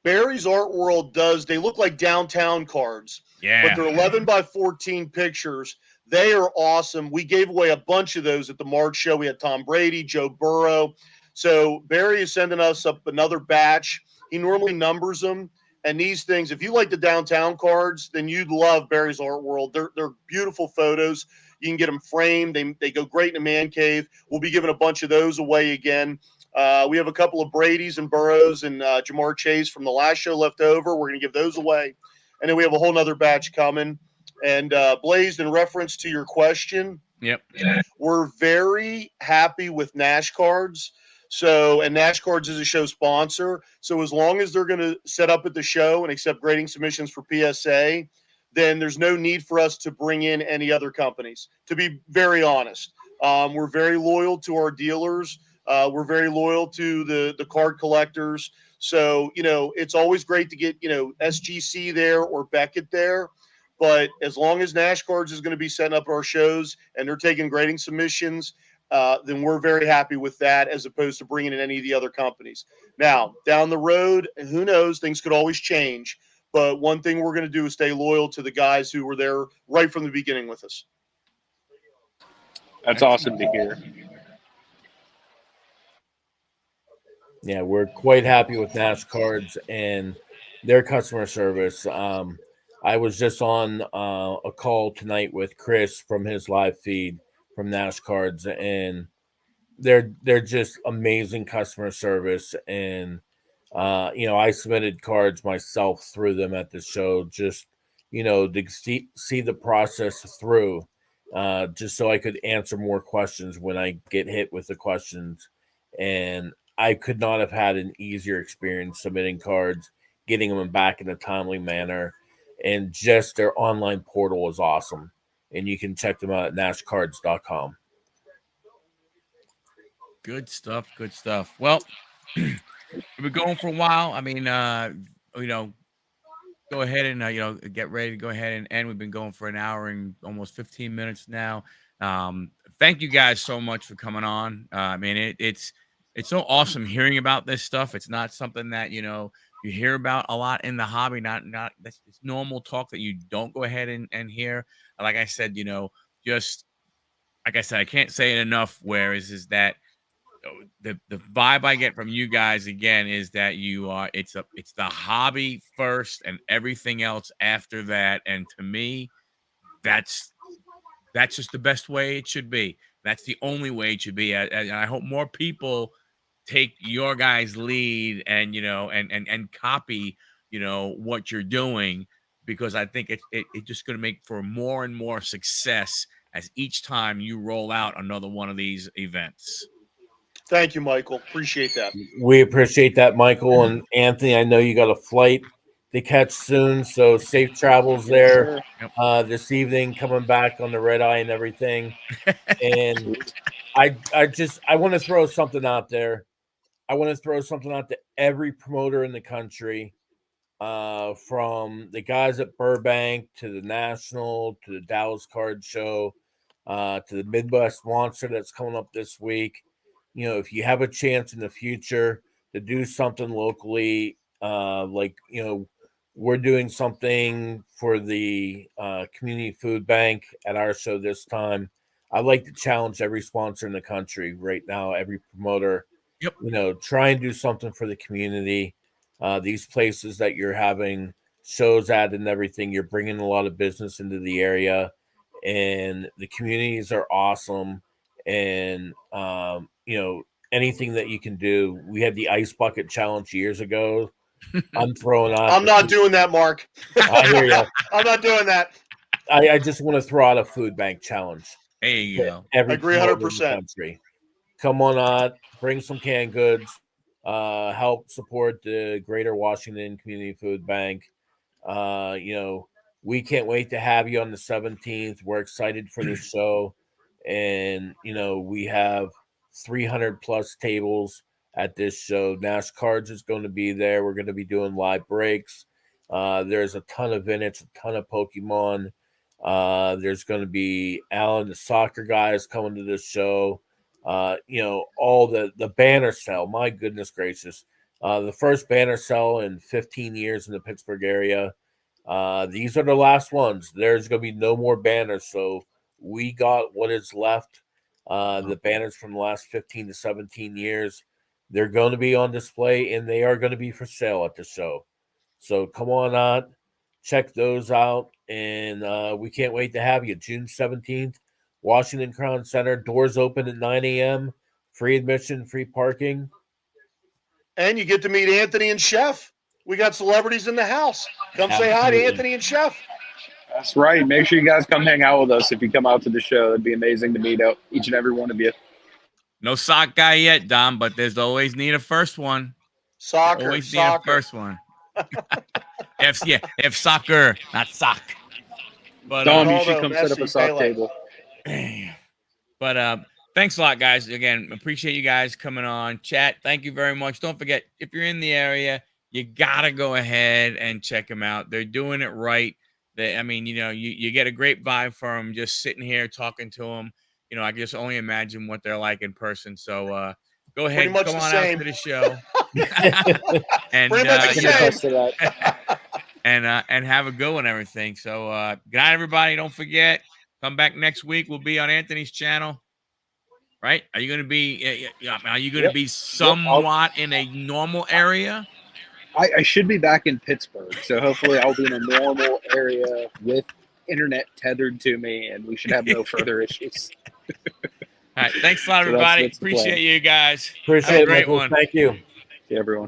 Speaker 4: Barry's Art World they look like downtown cards, but
Speaker 2: Yeah.
Speaker 4: they're 11 by 14 pictures. They are awesome. We gave away a bunch of those at the March show. We had Tom Brady, Joe Burrow. So Barry is sending us up another batch. He normally numbers them. And these things, if you like the downtown cards, then you'd love Barry's Art World. They're beautiful photos. You can get them framed. They go great in a man cave. We'll be giving a bunch of those away again. We have a couple of Brady's and Burrows and Jamar Chase from the last show left over. We're going to give those away. And then we have a whole nother batch coming. And Blaze, in reference to your question,
Speaker 2: Yep.
Speaker 4: we're very happy with Nash Cards. So, and Nash Cards is a show sponsor. So, as long as they're going to set up at the show and accept grading submissions for PSA, then there's no need for us to bring in any other companies, to be very honest. We're very loyal to our dealers. We're very loyal to the card collectors. So, it's always great to get, SGC there or Beckett there. But as long as Nash Cards is going to be setting up our shows and they're taking grading submissions, then we're very happy with that as opposed to bringing in any of the other companies. Now, down the road, who knows? Things could always change. But one thing we're going to do is stay loyal to the guys who were there right from the beginning with us.
Speaker 3: That's awesome to hear.
Speaker 1: Yeah, we're quite happy with Nash Cards and their customer service. I was just on a call tonight with Chris from his live feed from Nash Cards, and they're just amazing customer service. And I submitted cards myself through them at the show, just to see the process through, just so I could answer more questions when I get hit with the questions. And I could not have had an easier experience submitting cards, getting them back in a timely manner, and just their online portal is awesome. And you can check them out at nashcards.com.
Speaker 2: Good stuff. Good stuff. Well, we've been going for a while. I mean, go ahead and get ready to go ahead and end. We've been going for an hour and almost 15 minutes now. Thank you guys so much for coming on. I mean, it's so awesome hearing about this stuff. It's not something that you hear about a lot in the hobby. Not that's it's normal talk that you don't go ahead and hear. Like I said, just like I said, I can't say it enough. Whereas is that the vibe I get from you guys again is that it's the hobby first and everything else after that. And to me, that's just the best way it should be. That's the only way it should be. And I hope more people take your guys' lead and and copy what you're doing, because I think it's just going to make for more and more success as each time you roll out another one of these events.
Speaker 4: Thank you, Michael. Appreciate that.
Speaker 1: We appreciate that, Michael. And Anthony, I know you got a flight to catch soon, so safe travels there this evening, coming back on the red eye and everything. And I want to throw something out there. I want to throw something out to every promoter in the country, from the guys at Burbank to the National to the Dallas Card Show, to the Midwest Monster that's coming up this week. If you have a chance in the future to do something locally, we're doing something for the community food bank at our show this time. I'd like to challenge every sponsor in the country right now, every promoter.
Speaker 2: Yep.
Speaker 1: Try and do something for the community. These places that you're having shows at and everything, you're bringing a lot of business into the area, and the communities are awesome. And anything that you can do. We had the ice bucket challenge years ago. I'm throwing out.
Speaker 4: I'm not doing that, Mark.
Speaker 1: I hear you.
Speaker 4: I'm not doing that.
Speaker 1: I just want to throw out a food bank challenge.
Speaker 2: There you go.
Speaker 1: Every
Speaker 4: I agree 100%.
Speaker 1: Come on out, bring some canned goods, help support the Greater Washington Community Food Bank. We can't wait to have you on the 17th. We're excited for this show. And, we have 300 plus tables at this show. NASCAR's is going to be there. We're going to be doing live breaks. There's a ton of vintage, a ton of Pokemon. There's going to be Alan, the soccer guy, is coming to this show. All the banner sale. My goodness gracious. The first banner sale in 15 years in the Pittsburgh area. These are the last ones. There's going to be no more banners. So we got what is left. The banners from the last 15 to 17 years. They're going to be on display, and they are going to be for sale at the show. So come on out, check those out, and we can't wait to have you. June 17th, Washington Crown Center. Doors open at 9 a.m. Free admission, free parking.
Speaker 4: And you get to meet Anthony and Chef. We got celebrities in the house. Come say hi to Anthony and Chef.
Speaker 3: That's right. Make sure you guys come hang out with us if you come out to the show. It'd be amazing to meet each and every one of you.
Speaker 2: No sock guy yet, Dom, but there's always need a first one.
Speaker 4: Soccer.
Speaker 2: Always need a first one. If soccer, not sock. But
Speaker 3: Dom, you should come set up a sock table.
Speaker 2: But thanks a lot, guys. Again, appreciate you guys coming on. Chat, thank you very much. Don't forget, if you're in the area, you gotta go ahead and check them out. They're doing it right. You get a great vibe from just sitting here talking to them. I can just only imagine what they're like in person. So go ahead, come on out to the show, and and have a good one, everything. So good night, everybody. Don't forget, come back next week. We'll be on Anthony's channel. Right? Are you going to be? Are you going to be somewhat in a normal area?
Speaker 3: I should be back in Pittsburgh, so hopefully I'll be in a normal area with internet tethered to me, and we should have no further issues.
Speaker 2: All right. Thanks a lot, everybody. Appreciate you guys.
Speaker 1: Appreciate
Speaker 2: have
Speaker 1: it,
Speaker 2: a great
Speaker 1: Michael.
Speaker 2: one.
Speaker 1: Thank you.
Speaker 3: See everyone.